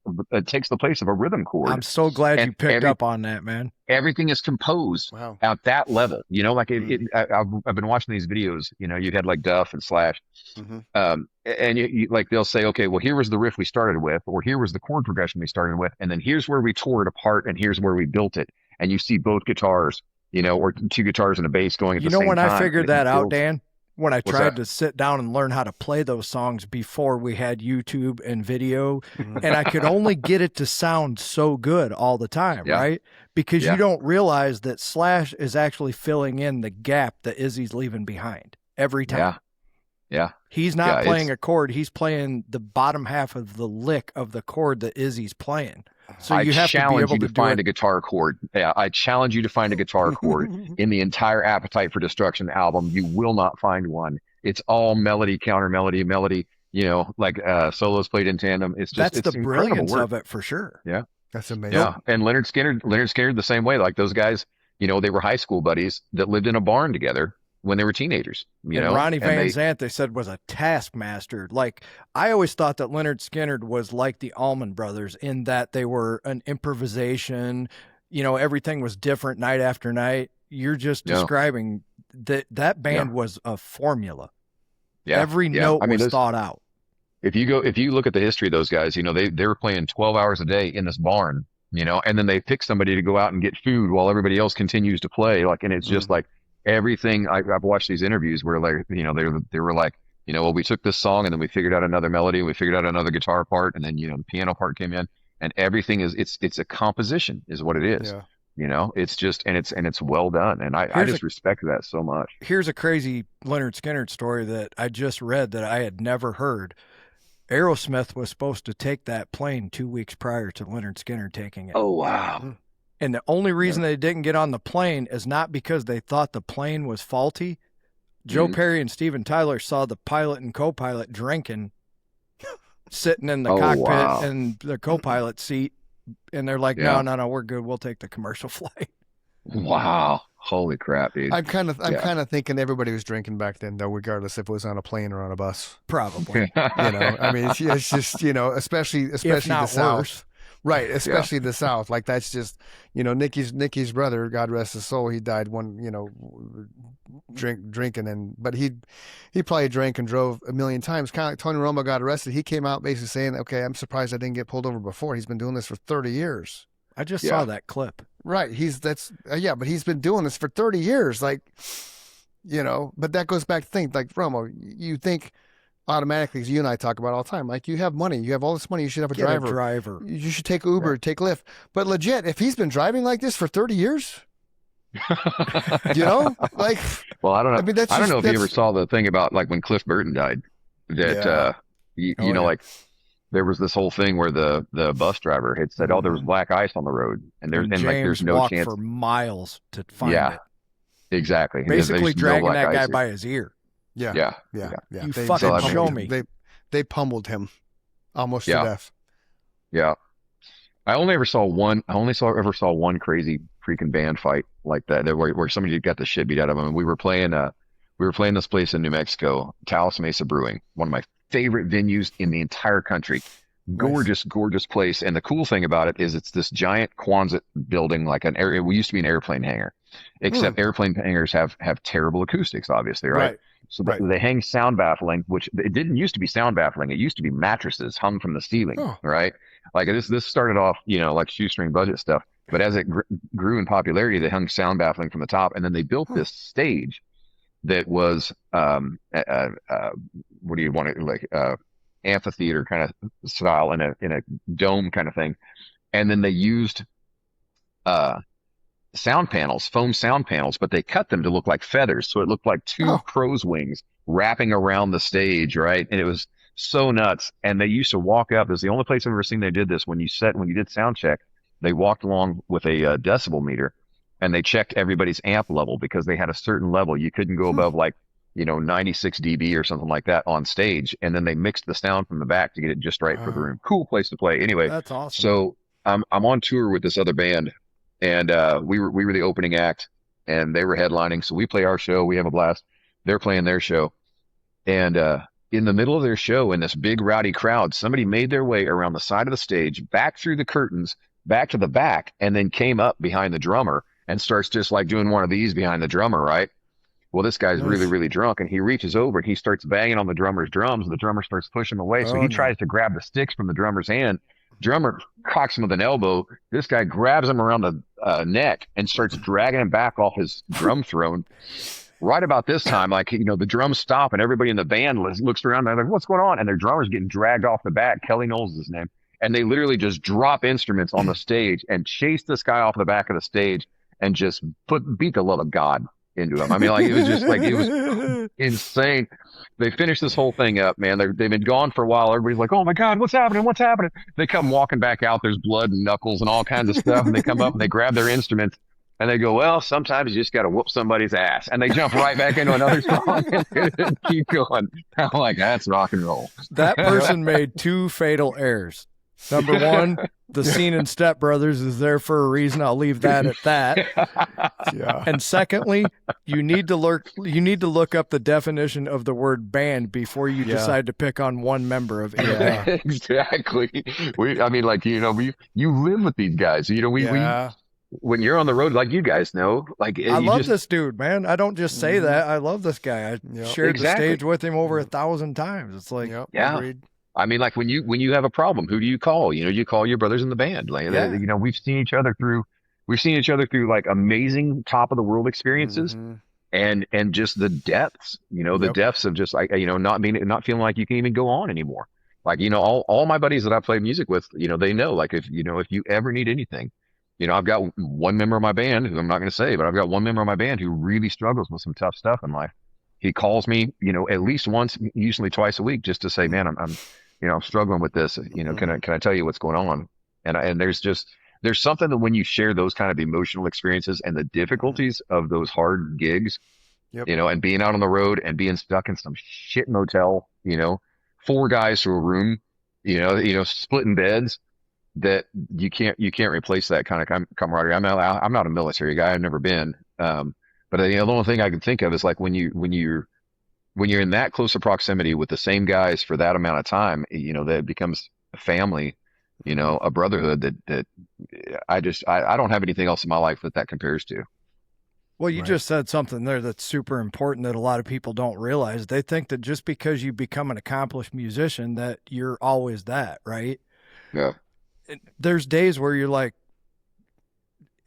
a rhythm chord. I'm so glad you picked up on that, man. Everything is composed at that level. You know, like I've been watching these videos. You know, you had like Duff and Slash, and you like they'll say, okay, well, here was the riff we started with, or here was the chord progression we started with, and then here's where we tore it apart, and here's where we built it. And you see both guitars, you know, or 2 guitars and a bass going at the same time. You know when I figured that out, Dan? When I tried to sit down and learn how to play those songs before we had YouTube and video, and I could only get it to sound so good all the time, right? Because you don't realize that Slash is actually filling in the gap that Izzy's leaving behind every time. Yeah. He's not playing a chord. He's playing the bottom half of the lick of the chord that Izzy's playing. So you have to be able to find a guitar chord. Yeah, I challenge you to find a guitar chord in the entire Appetite for Destruction album. You will not find one. It's all melody, counter melody, you know, like solos played in tandem. It's just that's the brilliance of it for sure. Yeah. That's amazing. Yeah. And Leonard Skinner the same way. Like those guys, you know, they were high school buddies that lived in a barn together when they were teenagers, you know. Ronnie Van Zant, they said, was a taskmaster. Like, I always thought that Leonard Skinner was like the Allman Brothers in that they were an improvisation. You know, everything was different night after night. You're just describing that band was a formula. Yeah. Every note was thought out. If you look at the history of those guys, you know, they were playing 12 hours a day in this barn, you know, and then they pick somebody to go out and get food while everybody else continues to play. Like, and it's just like, everything. I've watched these interviews where, like, you know, they were like, you know, well, we took this song and then we figured out another melody, we figured out another guitar part, and then, you know, the piano part came in, and everything is it's a composition is what it is. Yeah. You know, it's just and it's well done, and I just respect that so much. Here's a crazy Leonard Skinner story that I just read that I had never heard. Aerosmith was supposed to take that plane 2 weeks prior to Leonard Skinner taking it. Oh wow. And the only reason they didn't get on the plane is not because they thought the plane was faulty. Joe Perry and Steven Tyler saw the pilot and co-pilot drinking, sitting in the cockpit and the co-pilot seat, and they're like, no, we're good. We'll take the commercial flight. Wow. Holy crap, dude. I'm kind of thinking everybody was drinking back then, though, regardless if it was on a plane or on a bus. Probably. You know, I mean, it's just, you know, especially the South. Right, especially the South. Like, that's just, you know, Nicky's brother, God rest his soul, he died one, you know, drinking, but he probably drank and drove a million times. Kind of like Tony Romo got arrested. He came out basically saying, okay, I'm surprised I didn't get pulled over before. He's been doing this for 30 years. I just saw that clip. Right, but he's been doing this for 30 years. Like, you know, but that goes back to think, like, Romo, you think automatically, as you and I talk about all the time, like, you have money, you have all this money, you should have a driver. You should take Uber, take Lyft. But legit, if he's been driving like this for 30 years, you know, like, well, I don't know. I mean, I don't know if you ever saw the thing about, like, when Cliff Burton died, that you know, like, there was this whole thing where the bus driver had said, "Oh, there was black ice on the road," and there's no chance for miles to find it. Exactly. Basically dragging that guy by his ear. Yeah. You fucking show me. They pummeled him almost to death. Yeah. I only ever saw one crazy freaking band fight like that where somebody got the shit beat out of them. And we were playing this place in New Mexico, Taos Mesa Brewing, one of my favorite venues in the entire country. Gorgeous place. And the cool thing about it is it's this giant Quonset building, like it used to be an airplane hangar, except airplane hangars have terrible acoustics, obviously, right? So they hang sound baffling, which it didn't used to be sound baffling. It used to be mattresses hung from the ceiling, right? Like this started off, you know, like shoestring budget stuff. But as it grew in popularity, they hung sound baffling from the top. And then they built this stage that was, what do you want it, like, amphitheater kind of style in a dome kind of thing. And then they used, sound panels, foam sound panels, but they cut them to look like feathers. So it looked like two crow's wings wrapping around the stage, right? And it was so nuts. And they used to walk up. It was the only place I've ever seen they did this. When you did sound check, they walked along with a decibel meter and they checked everybody's amp level because they had a certain level. You couldn't go above like 96 dB or something like that on stage. And then they mixed the sound from the back to get it just right for the room. Cool place to play. Anyway, that's awesome. So I'm on tour with this other band, and we were the opening act, and they were headlining. So we play our show. We have a blast. They're playing their show. And in the middle of their show, in this big rowdy crowd, somebody made their way around the side of the stage, back through the curtains, back to the back, and then came up behind the drummer and starts just like doing one of these behind the drummer, right? Well, this guy's really, really drunk, and he reaches over and he starts banging on the drummer's drums, and the drummer starts pushing him away. So he tries to grab the sticks from the drummer's hand. Drummer cocks him with an elbow. This guy grabs him around the neck and starts dragging him back off his drum throne. Right about this time, the drums stop, and everybody in the band looks around. And they're like, "What's going on?" And their drummer's getting dragged off the back. Kelly Knowles is his name. And they literally just drop instruments on the stage and chase this guy off the back of the stage and just beat the love of God into him. I mean, it was just it was insane. They finished this whole thing up, man. They've been gone for a while. Everybody's like, "Oh my God, what's happening? What's happening?" They come walking back out. There's blood and knuckles and all kinds of stuff. And they come up and they grab their instruments and they go, "Well, sometimes you just got to whoop somebody's ass." And they jump right back into another song and keep going. I'm like, that's rock and roll. That person made 2 fatal errors. Number one, the scene in Step Brothers is there for a reason. I'll leave that at that. Yeah. And secondly, you need to look up the definition of the word band before you decide to pick on one member of it. Yeah. Exactly. You live with these guys. When you're on the road, like you guys know, I love this dude, man. I don't just say that. I love this guy. I shared the stage with him over 1,000 times. It's like, agreed. I mean, when you have a problem, who do you call? You call your brothers in the band. We've seen each other through like amazing top of the world experiences, and just the depths. The depths of just not feeling like you can even go on anymore. All my buddies that I play music with, they know. If you ever need anything, I've got one member of my band who I'm not going to say, but I've got one member of my band who really struggles with some tough stuff in life. He calls me, at least once, usually twice a week, just to say, "Man, I'm struggling with this. Can I tell you what's going on?" And there's something that when you share those kind of emotional experiences and the difficulties of those hard gigs, and being out on the road and being stuck in some shit motel, 4 guys to a room, splitting beds, that you can't replace that kind of camaraderie. I'm not a military guy. I've never been. But the only thing I can think of is when you're in that close of proximity with the same guys for that amount of time, that it becomes a family, a brotherhood that I don't have anything else in my life that compares to. Well, you just said something there that's super important that a lot of people don't realize. They think that just because you become an accomplished musician that you're always that, right? Yeah. There's days where you're like,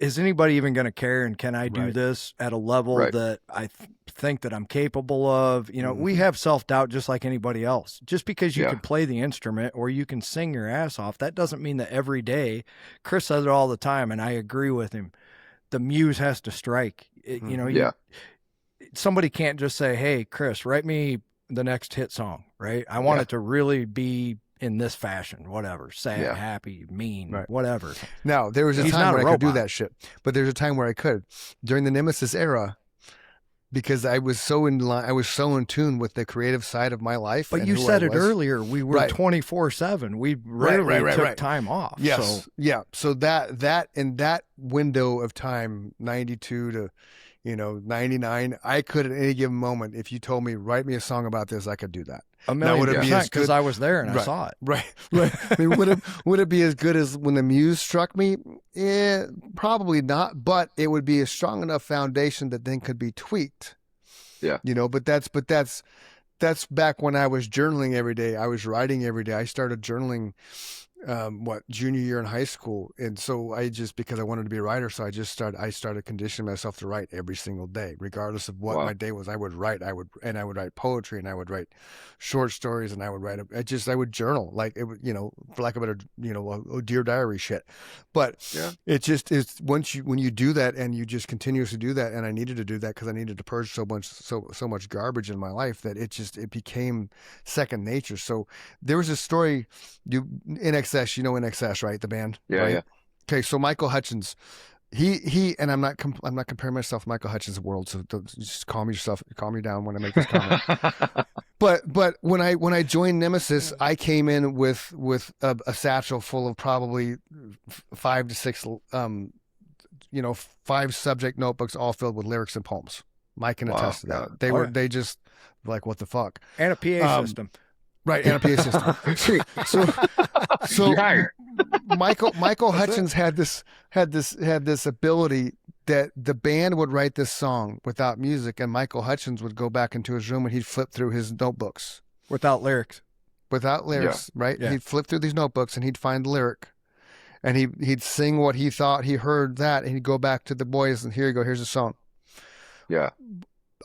is anybody even going to care? And can I do this at a level that I think that I'm capable of? We have self-doubt just like anybody else. Just because you can play the instrument or you can sing your ass off, that doesn't mean that every day. Chris says it all the time, and I agree with him. The muse has to strike. Somebody can't just say, "Hey, Chris, write me the next hit song," right? I want it to really be in this fashion, whatever, sad, happy, mean, whatever. Now, there was a time where I could do that shit, but there's a time where I could. During the Nemesis era, because I was so in tune with the creative side of my life. But you said it earlier, we were 24/7. We rarely took time off. Yes. So. Yeah. So that in that window of time, 92 to 99, I could at any given moment, if you told me, "Write me a song about this," I could do that. 1,000,000%, because I was there and I saw it. Right. I mean, would it be as good as when the muse struck me? Probably not, but it would be a strong enough foundation that then could be tweaked. Yeah. But that's back when I was journaling every day. I was writing every day. I started journaling junior year in high school, and so because I wanted to be a writer, so I started conditioning myself to write every single day, regardless of what my day was. I would write. I would write poetry, and I would write short stories, and I would I would journal, like it would, for lack of a better, a Dear Diary shit. But it's when you do that and you just continuously do that, and I needed to do that because I needed to purge so much garbage in my life that it became second nature. So there was a story in INXS, right? The band. Yeah, right? yeah. Okay, so Michael Hutchins, and I'm not comparing myself to Michael Hutchins' world, so just calm me down when I make this comment. But when I joined Nemesis, I came in with a satchel full of probably 5 to 6 5 subject notebooks all filled with lyrics and poems. Mike can attest to that. They just like, what the fuck? And a PA system. Right, and a PA system. So Michael Hutchins had this ability that the band would write this song without music, and Michael Hutchins would go back into his room and he'd flip through his notebooks. Without lyrics, right? Yeah. He'd flip through these notebooks and he'd find the lyric, and he'd sing what he thought he heard that, and he'd go back to the boys and here you go, here's a song. Yeah.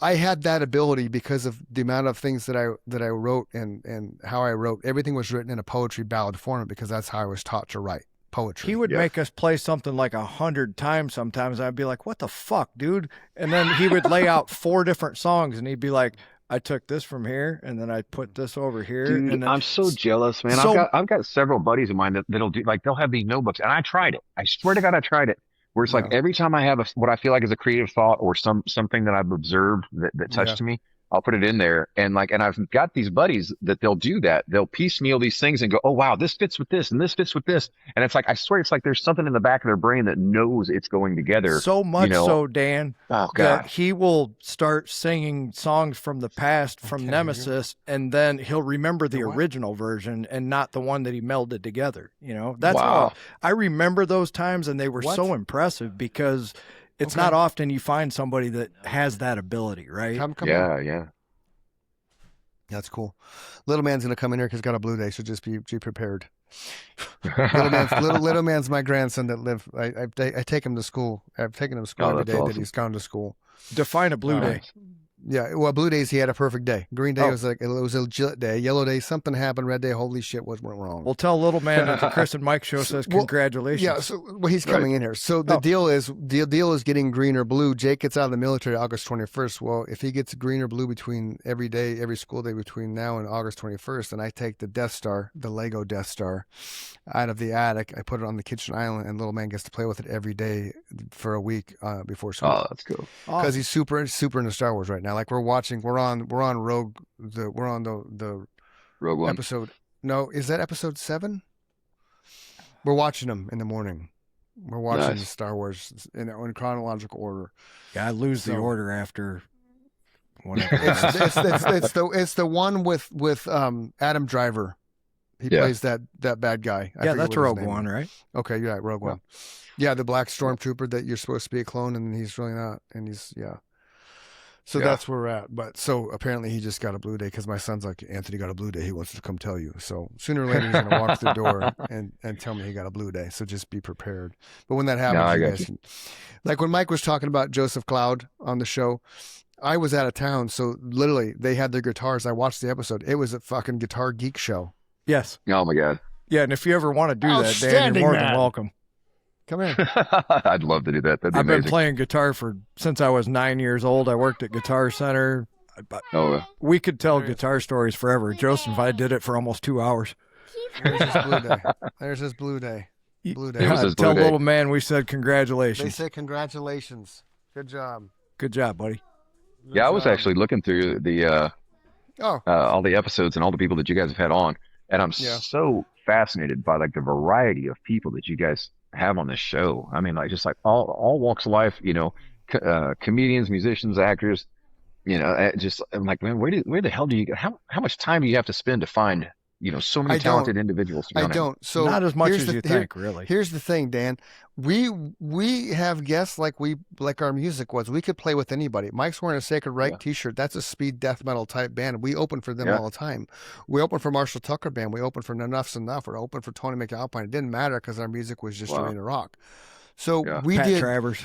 I had that ability because of the amount of things that I wrote and how I wrote. Everything was written in a poetry ballad form because that's how I was taught to write poetry. He would make us play something like 100 times sometimes. I'd be like, what the fuck, dude? And then he would lay out 4 different songs and he'd be like, I took this from here and then I put this over here. Dude, and then, I'm so jealous, man. I've got several buddies of mine that'll do, like, they'll have these notebooks, and I tried it. I swear to God, I tried it. Where it's like every time I have what I feel like is a creative thought or something that I've observed that touched me, I'll put it in there. And I've got these buddies that they'll do that. They'll piecemeal these things and go, oh wow, this fits with this and this fits with this. And it's like, I swear it's like there's something in the back of their brain that knows it's going together. So much so, Dan, that he will start singing songs from the past from Nemesis, and then he'll remember the original version and not the one that he melded together. That's all. I remember those times, and they were so impressive because it's not often you find somebody that has that ability, right? Come yeah. That's cool. Little man's gonna come in here because he's got a blue day, so just be prepared. little man's my grandson that live. I take him to school. I've taken him to school every day that he's gone to school. Define a blue day. Yeah, well, blue days he had a perfect day. Green day was like it was a legit day. Yellow day something happened. Red day, holy shit, what went wrong? Well, tell little man that the Chris and Mike show says congratulations. Yeah, so he's coming in here. So the deal is getting green or blue. Jake gets out of the military August 21st. Well, if he gets green or blue between every school day between now and August 21st, then I take the Death Star, the Lego Death Star, out of the attic. I put it on the kitchen island, and little man gets to play with it every day for a week before school. Oh, that's cool. Because he's super into Star Wars right now. Like we're on Rogue the Rogue One episode. No, is that episode 7? We're watching them in the morning. We're watching Star Wars in chronological order. Yeah, I lose the order after. Whatever. It's the one with Adam Driver. He plays that bad guy. Yeah, that's Rogue One, right? Okay, yeah, Rogue One. Yeah, the black stormtrooper that you're supposed to be a clone, and he's really not, and he's So that's where we're at. But so apparently he just got a blue day because my son's like, Anthony got a blue day. He wants to come tell you. So sooner or later he's going to walk through the door and tell me he got a blue day. So just be prepared. But when that happens, like when Mike was talking about Joseph Cloud on the show, I was out of town. So literally they had their guitars. I watched the episode. It was a fucking guitar geek show. Yes. Oh my God. Yeah. And if you ever want to do that, Dan, you're more than welcome. Come in. I'd love to do that. That'd be amazing. Been playing guitar since I was 9 years old. I worked at Guitar Center. We could tell guitar stories forever. Joseph and I did it for almost 2 hours. There's his blue day. There's his blue day. Blue day. Tell little man we said congratulations. They said congratulations. Good job. Good job, buddy. I was actually looking through the all the episodes and all the people that you guys have had on, and I'm so fascinated by like the variety of people that you guys have on this show. I mean, like just like all walks of life, comedians, musicians, actors, just I'm like, man, where the hell do you how much time do you have to spend to find so many talented individuals to be on it? I don't. So not as much as you think, really. Here's the thing, Dan. We have guests like our music was. We could play with anybody. Mike's wearing a Sacred Reich t-shirt. That's a speed death metal type band. We open for them all the time. We open for Marshall Tucker Band. We open for Enough's Enough. We open for Tony McAlpine. It didn't matter because our music was just arena rock. So we Pat did Travers.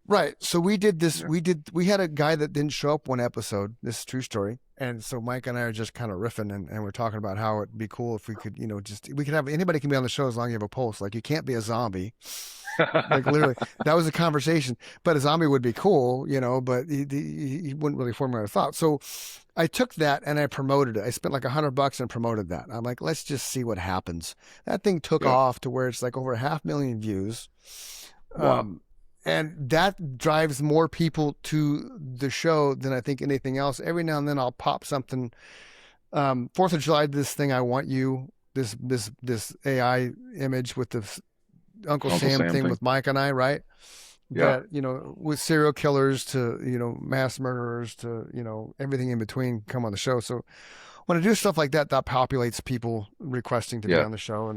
Right. So we did this. We had a guy that didn't show up one episode. This is a true story. And so Mike and I are just kind of riffing and we're talking about how it'd be cool if we could, we could have anybody can be on the show as long as you have a pulse. Like you can't be a zombie. Like literally, that was a conversation. But a zombie would be cool, but he wouldn't really formulate a thought. So I took that and I promoted it. I spent like $100 and promoted that. I'm like, let's just see what happens. That thing took off to where it's like over 500,000 views. Wow. And that drives more people to the show than I think anything else. Every now and then I'll pop something. 4th of July, this thing, I Want You, this AI image with the Uncle Sam thing with Mike and I, right? Yeah. That, with serial killers to, mass murderers to, everything in between come on the show. So when I do stuff like that, that populates people requesting to be on the show.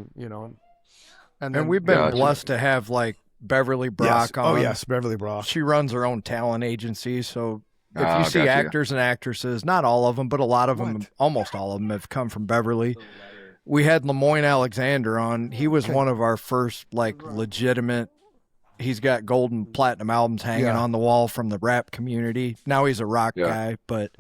And we've been blessed to have like Beverly Brock on. Oh, yes, Beverly Brock. She runs her own talent agency. So if you see actors and actresses, not all of them, but a lot of them, almost all of them have come from Beverly. We had Lemoyne Alexander on. He was one of our first like legitimate. He's got gold and platinum albums hanging on the wall from the rap community. Now he's a rock guy, but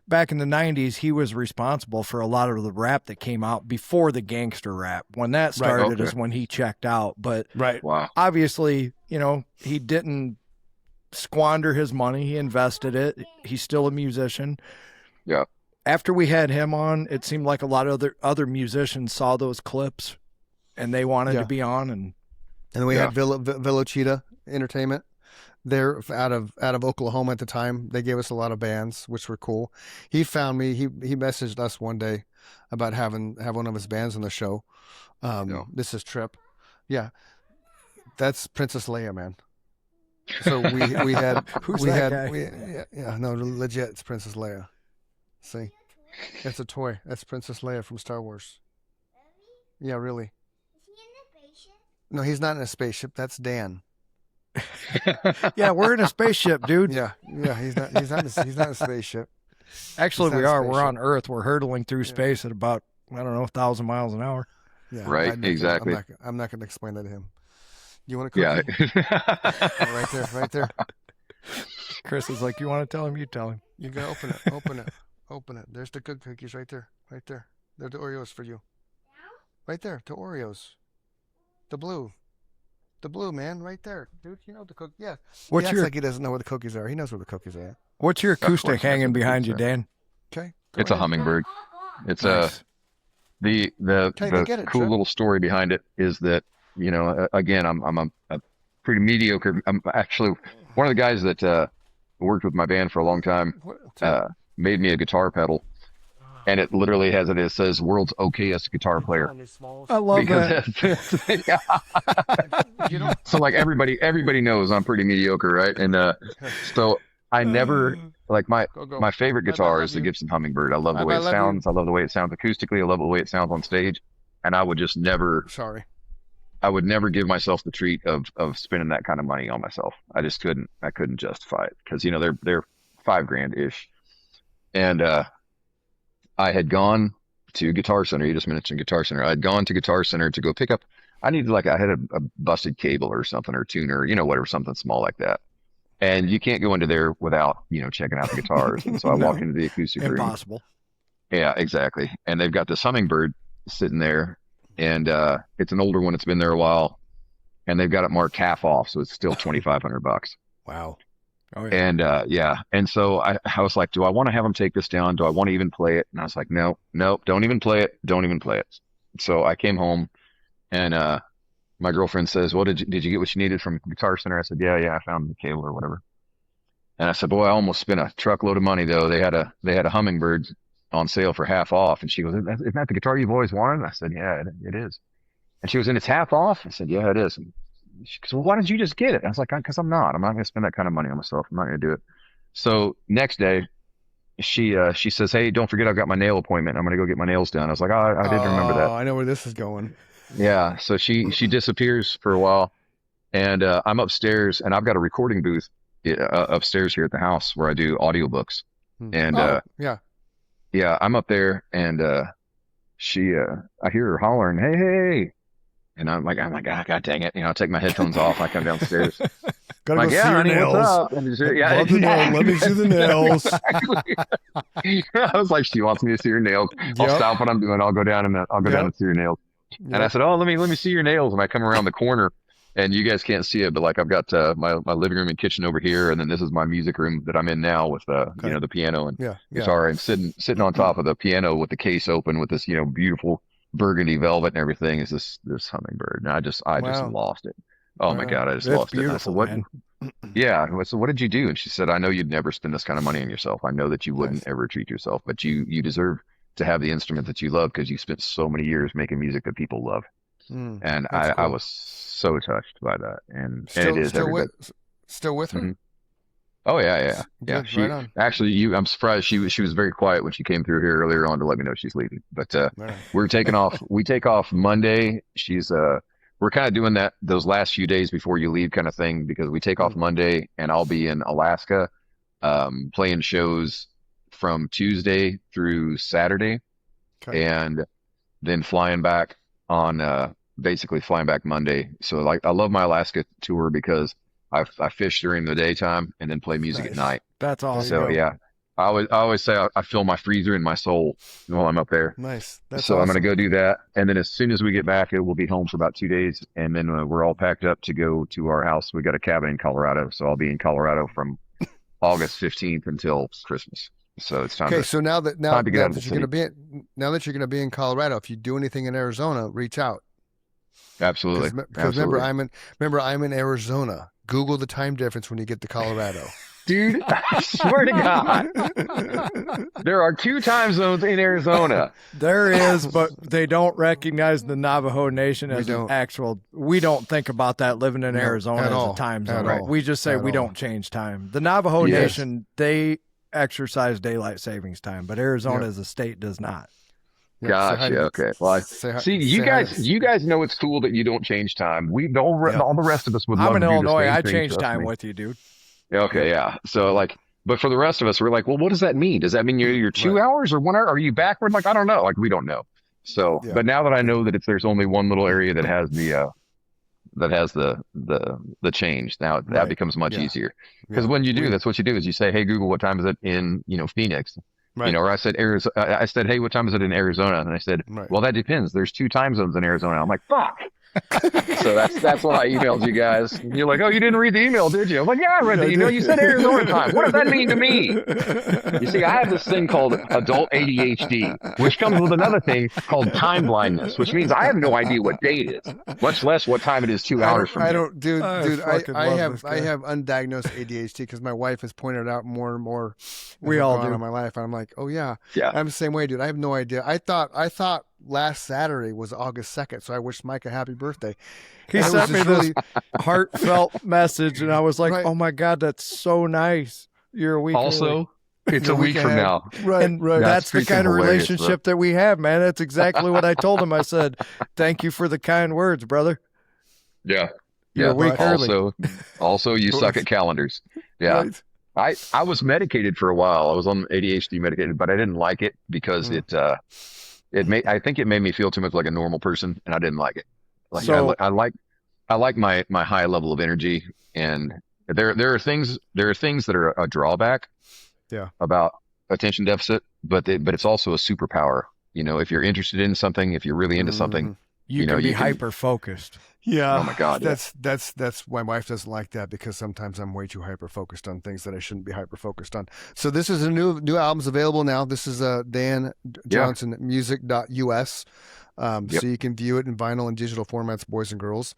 back in the 90s, he was responsible for a lot of the rap that came out before the gangster rap. When that started is when he checked out. But obviously, he didn't squander his money. He invested it. He's still a musician. Yeah. After we had him on, it seemed like a lot of other musicians saw those clips and they wanted to be on. And we had Velocita Entertainment. They're out of Oklahoma at the time. They gave us a lot of bands, which were cool. He found me. He messaged us one day about have one of his bands on the show. This is Trip. Yeah, that's Princess Leia, man. So we had legit. It's Princess Leia. See, it's a toy. That's Princess Leia from Star Wars. Yeah, really. No, he's not in a spaceship. That's Dan. Yeah, we're in a spaceship, dude. Yeah, he's not in a spaceship. Actually, we are. We're on Earth. We're hurtling through space at about 1,000 miles an hour. Yeah, right. Exactly. I'm not going to explain that to him. You want to cookie? Yeah. Right there. Chris is like, you want to tell him? You tell him. You go open it. There's the good cookies right there. They're the Oreos for you. Right there, the Oreos. The blue, man, right there, dude. You know the cookie. Yeah. He acts like he doesn't know where the cookies are. He knows where the cookies are. What's your acoustic hanging behind you, Dan? Okay. It's a hummingbird. It's nice. The cool little story behind it is that again I'm a pretty mediocre. I'm actually one of the guys that worked with my band for a long time. Made me a guitar pedal. And it literally it says world's okayest guitar player. I love that. So like everybody knows I'm pretty mediocre, right? And so I never like my favorite guitar is the Gibson Hummingbird. I love the way it sounds. I love the way it sounds acoustically. I love the way it sounds on stage. And I would just never I would never give myself the treat of spending that kind of money on myself. I just couldn't justify it because they're $5,000 ish. And I had gone to Guitar Center. You just mentioned Guitar Center. I'd gone to Guitar Center to go pick up. I had a busted cable or something, or tuner, whatever, something small like that. And you can't go into there without, checking out the guitars. And so I walked into the acoustic room. Impossible. Yeah, exactly. And they've got this Hummingbird sitting there, and it's an older one. It's been there a while, and they've got it marked half off, so it's still $2,500. Wow. Oh, yeah. And so I was like, do I want to have them take this down? Do I want to even play it? And I was like, no, don't even play it. Don't even play it. So I came home, and my girlfriend says, well, did you get what you needed from Guitar Center? I said, yeah, I found the cable or whatever. And I said, boy, I almost spent a truckload of money though. They had a Hummingbird on sale for half off. And she goes, isn't that the guitar you've always wanted? And I said, yeah, it is. And she goes, and it's half off? I said, yeah, it is. She goes, well, why did you just get it? I was like, because I'm not going to spend that kind of money on myself. I'm not going to do it. So next day, she says, hey, don't forget I've got my nail appointment. I'm going to go get my nails done. I was like, oh, I didn't remember that. I know where this is going. Yeah. So she disappears for a while, and I'm upstairs, and I've got a recording booth upstairs here at the house where I do audiobooks. And yeah, I'm up there, and I hear her hollering, hey. And I'm like, God dang it. I take my headphones off. I come downstairs. Gotta go see your nails. What's up? And let me see the nails. Exactly. I was like, she wants me to see her nails. I'll stop what I'm doing. I'll go down and see her nails. Yep. And I said, oh, let me see your nails. And I come around the corner, and you guys can't see it, but like I've got my living room and kitchen over here, and then this is my music room that I'm in now with the piano and guitar. I'm sitting on top of the piano with the case open with this beautiful burgundy velvet and everything is this Hummingbird. And I just lost it. Oh my God, I just That's lost it. And I said, what? man. Yeah. So what did you do? And she said, I know you'd never spend this kind of money on yourself. I know that you wouldn't ever treat yourself, but you deserve to have the instrument that you love because you spent so many years making music that people love. And I was so touched by that. And it is still with her? Mm-hmm. Oh yeah. Good, She right on. actually, I'm surprised she was very quiet when she came through here earlier on to let me know she's leaving. But we're taking off. We take off Monday. We're kind of doing those last few days before you leave kind of thing because we take off Monday and I'll be in Alaska, playing shows from Tuesday through Saturday, and then flying back on basically flying back Monday. So like I love my Alaska tour because I fish during the daytime and then play music at night. That's awesome. So yeah, I always say I fill my freezer in my soul while I'm up there. Nice. That's so awesome. I'm going to go do that. And then as soon as we get back, we'll be home for about 2 days. And then we're all packed up to go to our house. We got a cabin in Colorado. So I'll be in Colorado from August 15th until Christmas. So it's time. Okay. So now that you're going to be in Colorado, if you do anything in Arizona, reach out. Absolutely. Because remember, I'm in Arizona. Google the time difference when you get to Colorado. Dude, I swear to God, there are 2 time zones in Arizona. There is, but they don't recognize the Navajo Nation as an actual. We don't think about that living in Arizona as a time zone. Right? We just say we don't change time. The Navajo Nation, they exercise daylight savings time, but Arizona as a state does not. Gotcha. Okay. Well, you guys know it's cool that you don't change time. All the rest of us would love to do the same thing. I'm in Illinois. I change time with you, dude. Okay. Yeah. So but for the rest of us, we're like, well, what does that mean? Does that mean you're 2 hours or 1 hour? Are you backward? Like, I don't know. Like, we don't know. So, but now that I know that there's only one little area that has the change, now that becomes much easier. Because when you do, that's what you do is you say, hey, Google, what time is it in, Phoenix? Right. Or I said Arizona. I said, hey, what time is it in Arizona? And I said, well, that depends. There's 2 time zones in Arizona. I'm like, fuck. So that's why I emailed you guys. And you're like, oh, you didn't read the email, did you? I'm like, yeah, I read the email. You said Arizona time. What does that mean to me? You see, I have this thing called adult ADHD, which comes with another thing called time blindness, which means I have no idea what day it is, much less what time it is 2 hours from now. I have undiagnosed ADHD because my wife has pointed out more and more. We all do in my life. And I'm like, oh yeah, I'm the same way, dude. I have no idea. I thought last Saturday was August 2nd, so I wished Mike a happy birthday. He sent me this heartfelt message, and I was like, oh my God, that's so nice. You're a week early. It's a week from now. Right. That's the kind of relationship that we have, man. That's exactly what I told him. I said, thank you for the kind words, brother. Yeah. You're a week early. Also, you suck at calendars. Yeah. Right. I was medicated for a while. I was on ADHD medicated, but I didn't like it because I think it made me feel too much like a normal person, and I didn't like it. Like I like my high level of energy, and there are things that are a drawback about attention deficit, but it's also a superpower. If you're interested in something, if you're really into something, you can be hyper focused. Yeah. Oh my God. That's my wife doesn't like that because sometimes I'm way too hyper focused on things that I shouldn't be hyper focused on. So this is a new album's available now. This is Dan Johnson music.us. So you can view it in vinyl and digital formats, boys and girls.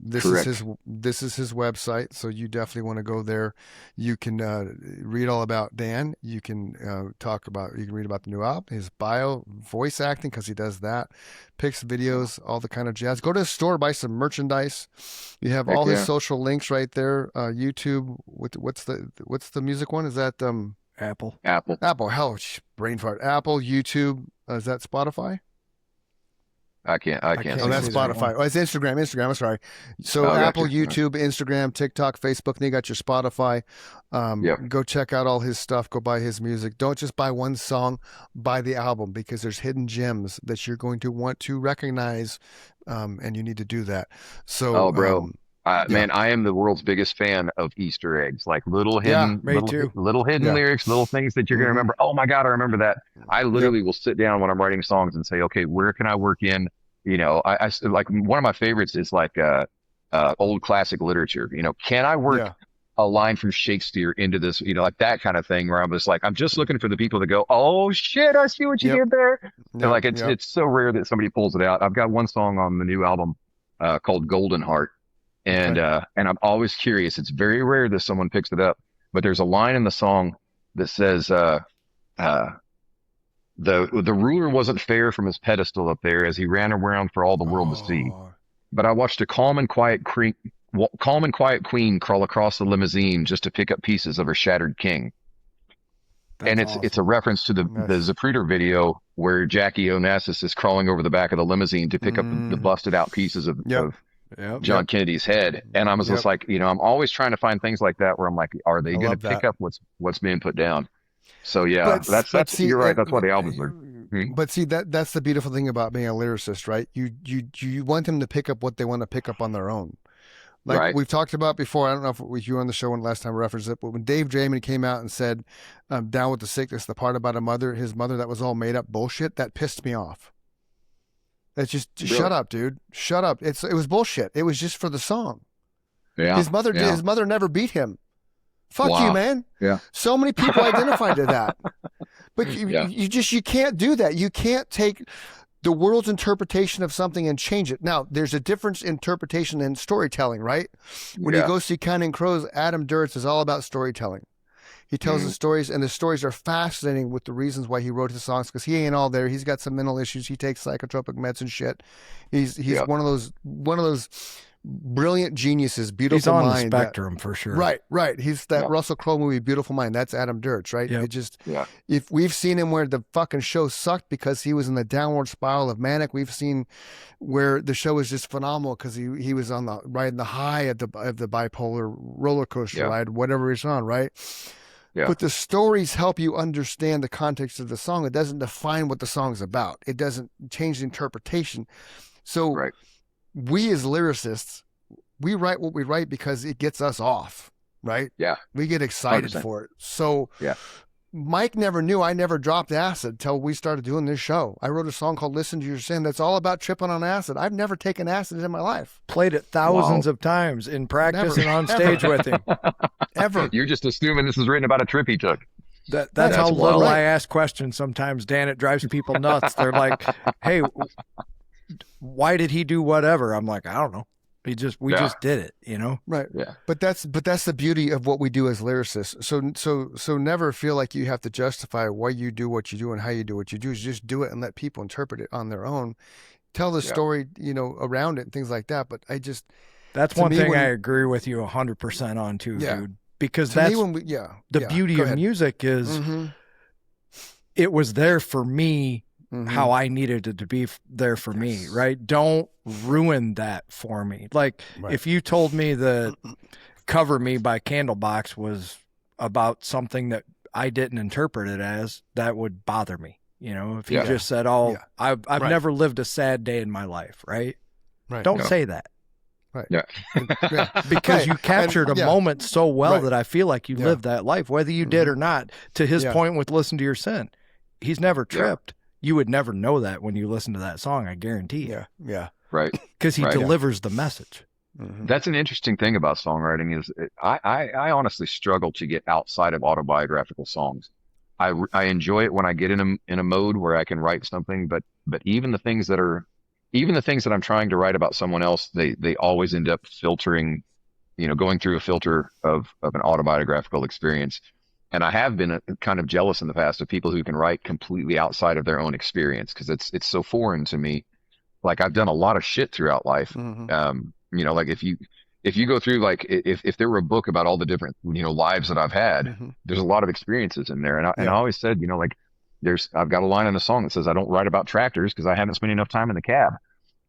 This is his website, so you definitely want to go there. You can read all about Dan. You can read about the new album, his bio, voice acting because he does that, pics, videos, all the kind of jazz. Go to his store, buy some merchandise. You have all his social links right there. YouTube. What's the music one? Is that Apple? Hell, brain fart. Apple, YouTube. Is that Spotify? I can't. Oh, that's Spotify. Oh, it's Instagram. I'm sorry. So Apple, YouTube, Instagram, TikTok, Facebook. Then you got your Spotify. Go check out all his stuff. Go buy his music. Don't just buy one song. Buy the album because there's hidden gems that you're going to want to recognize, and you need to do that. So, man, I am the world's biggest fan of Easter eggs, like little hidden lyrics, little things that you're going to remember. Oh my God, I remember that. I literally will sit down when I'm writing songs and say, okay, where can I work in? I like one of my favorites is like old classic literature. Can I work a line from Shakespeare into this? Like that kind of thing where I'm just like, I'm just looking for the people to go, oh shit, I see what you did there. And like it's so rare that somebody pulls it out. I've got one song on the new album called Golden Heart. And, and I'm always curious. It's very rare that someone picks it up, but there's a line in the song that says, the ruler wasn't fair from his pedestal up there as he ran around for all the world to see. But I watched a calm and quiet queen crawl across the limousine just to pick up pieces of her shattered king. That's and it's a reference to the Zapruder video where Jackie Onassis is crawling over the back of the limousine to pick up the busted out pieces of John Kennedy's head. And I was just like, I'm always trying to find things like that where I'm like, are they going to pick up what's being put down? So that's you're right. That's why the albums are. But see, that's the beautiful thing about being a lyricist, right? You want them to pick up what they want to pick up on their own. Like we've talked about before, I don't know if it was you on the show when last time I referenced it, but when Dave Draymond came out and said, Down with the Sickness, the part about his mother that was all made up bullshit, that pissed me off. That's just really? Shut up, dude. Shut up. It was bullshit. It was just for the song. Yeah. His mother never beat him. Fuck you, man. Yeah. So many people identify to that. But you can't do that. You can't take the world's interpretation of something and change it. Now, there's a difference in interpretation and storytelling, right? When you go see Counting Crows, Adam Duritz is all about storytelling. He tells the stories, and the stories are fascinating with the reasons why he wrote his songs, because he ain't all there. He's got some mental issues. He takes psychotropic meds and shit. He's one of those brilliant geniuses, beautiful mind. He's on the spectrum for sure. Right. He's that Russell Crowe movie, Beautiful Mind. That's Adam Duritz, right? Yep. It just, if we've seen him where the fucking show sucked because he was in the downward spiral of manic, we've seen where the show was just phenomenal because he was on riding the high of the bipolar roller coaster ride, whatever he's on, right? Yeah. But the stories help you understand the context of the song. It doesn't define what the song's about. It doesn't change the interpretation. So we as lyricists, we write what we write because it gets us off, right? Yeah. We get excited 100%. for it. So Mike never knew I never dropped acid till we started doing this show. I wrote a song called Listen to Your Sin that's all about tripping on acid. I've never taken acid in my life. Played it thousands of times in practice and on stage with him. Ever. You're just assuming this is written about a trip he took. That's how little I ask questions sometimes, Dan. It drives people nuts. They're like, hey, why did he do whatever? I'm like, I don't know. We just did it, Right. Yeah. But that's the beauty of what we do as lyricists. So never feel like you have to justify why you do what you do and how you do what you do. Just do it and let people interpret it on their own. Tell the story, around it and things like that. But that's one thing I agree with you 100% on too, dude. Because that's the beauty of music is it was there for me. How I needed it to be there for me, right? Don't ruin that for me. Like if you told me that Cover Me by Candlebox was about something that I didn't interpret it as, that would bother me. If you just said, I've never lived a sad day in my life, right? Don't say that. Right. Yeah. Because you captured a moment so well that I feel like you lived that life, whether you did or not. To his point with Listen to Your Sin, he's never tripped. You would never know that when you listen to that song, I guarantee you. Yeah. Right. Because he delivers the message. That's an interesting thing about songwriting is I honestly struggle to get outside of autobiographical songs. I enjoy it when I get in a mode where I can write something, but even the things that I'm trying to write about someone else, they always end up filtering, going through a filter of an autobiographical experience. And I have been kind of jealous in the past of people who can write completely outside of their own experience because it's so foreign to me. Like I've done a lot of shit throughout life. Like if you go through, like if there were a book about all the different lives that I've had, there's a lot of experiences in there. And I always said, I've got a line in the song that says I don't write about tractors because I haven't spent enough time in the cab.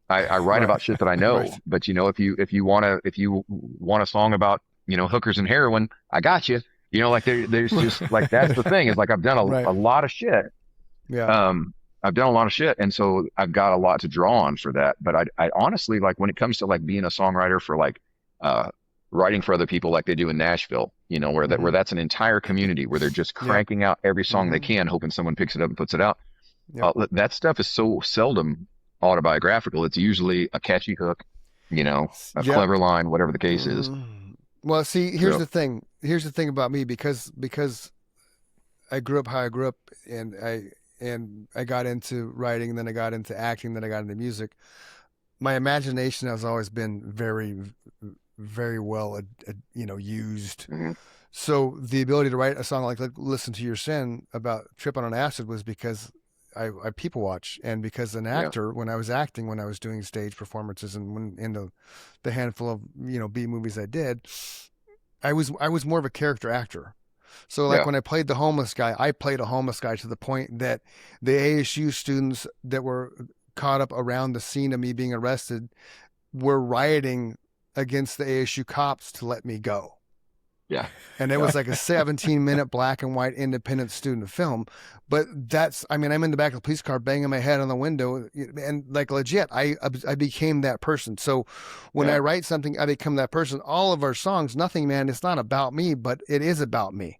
I write about shit that I know. But if you want a song about hookers and heroin, I got you. There's just like, that's the thing is like, I've done a lot of shit. Yeah. I've done a lot of shit. And so I've got a lot to draw on for that. But I honestly, like when it comes to like being a songwriter for like, writing for other people like they do in Nashville, where that's an entire community where they're just cranking out every song they can, hoping someone picks it up and puts it out. That stuff is so seldom autobiographical. It's usually a catchy hook, a clever line, whatever the case is. Well, see, here's the thing. Here's the thing about me, because I grew up how I grew up, and I got into writing, and then I got into acting, then I got into music. My imagination has always been very, very well, used. So the ability to write a song like Listen to Your Sin about tripping on acid was because I people watch, and because an actor, when I was acting, when I was doing stage performances, and when in the handful of B movies I did, I was more of a character actor. So like when I played the homeless guy, I played a homeless guy to the point that the ASU students that were caught up around the scene of me being arrested were rioting against the ASU cops to let me go. Yeah. And it was like a 17-minute black and white independent student film. But I'm in the back of the police car banging my head on the window, and like legit, I became that person. So when I write something, I become that person. All of our songs, Nothing Man, it's not about me, but it is about me.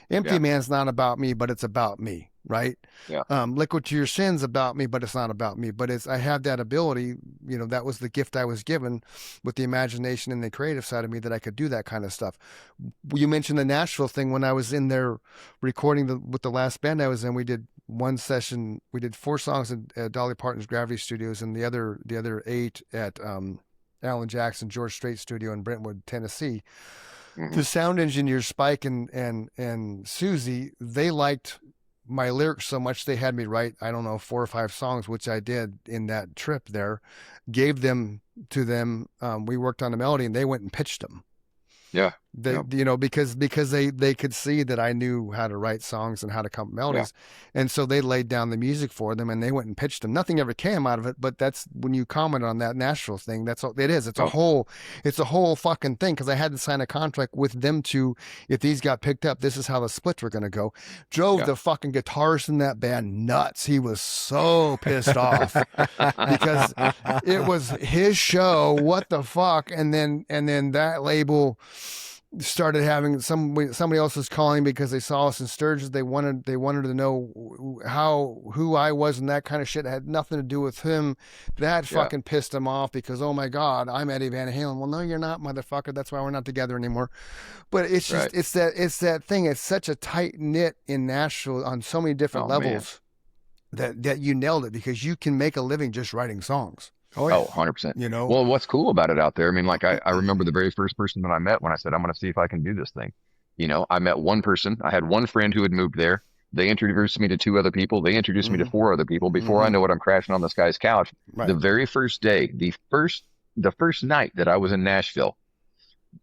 Empty Man's not about me, but it's about me, right? Yeah. Liquid to Your Sin's about me, but it's not about me. But I have that ability, that was the gift I was given with the imagination and the creative side of me, that I could do that kind of stuff. You mentioned the Nashville thing. When I was in there recording with the last band I was in, we did one session. We did 4 songs at Dolly Parton's Gravity Studios, and the other 8 at Alan Jackson George Strait Studio in Brentwood, Tennessee. The sound engineers, Spike and Susie, they liked my lyrics so much they had me write, 4 or 5 songs, which I did in that trip there, gave them to them. We worked on a melody, and they went and pitched them. Yeah. Because they could see that I knew how to write songs and how to come up with melodies. Yeah. And so they laid down the music for them, and they went and pitched them. Nothing ever came out of it, but that's when you comment on that Nashville thing, that's all it is. It's a whole fucking thing. Cause I had to sign a contract with them if these got picked up, this is how the splits were going to go. Drove the fucking guitarist in that band nuts. He was so pissed off because it was his show. What the fuck? And then that label started having somebody else was calling because they saw us in Sturgis. They wanted to know who I was, and that kind of shit. It had nothing to do with him. That fucking pissed him off because, oh my God, I'm Eddie Van Halen. Well, no, you're not, motherfucker. That's why we're not together anymore. But it's just it's that thing. It's such a tight knit in Nashville on so many different levels that you nailed it, because you can make a living just writing songs. Oh, yeah. 100%. Well, what's cool about it out there, I mean, like I remember the very first person that I met when I said, I'm going to see if I can do this thing. I met one person. I had one friend who had moved there. They introduced me to 2 other people. They introduced me to 4 other people. Before I know it, I'm crashing on this guy's couch. Right. The very first day, the first night that I was in Nashville,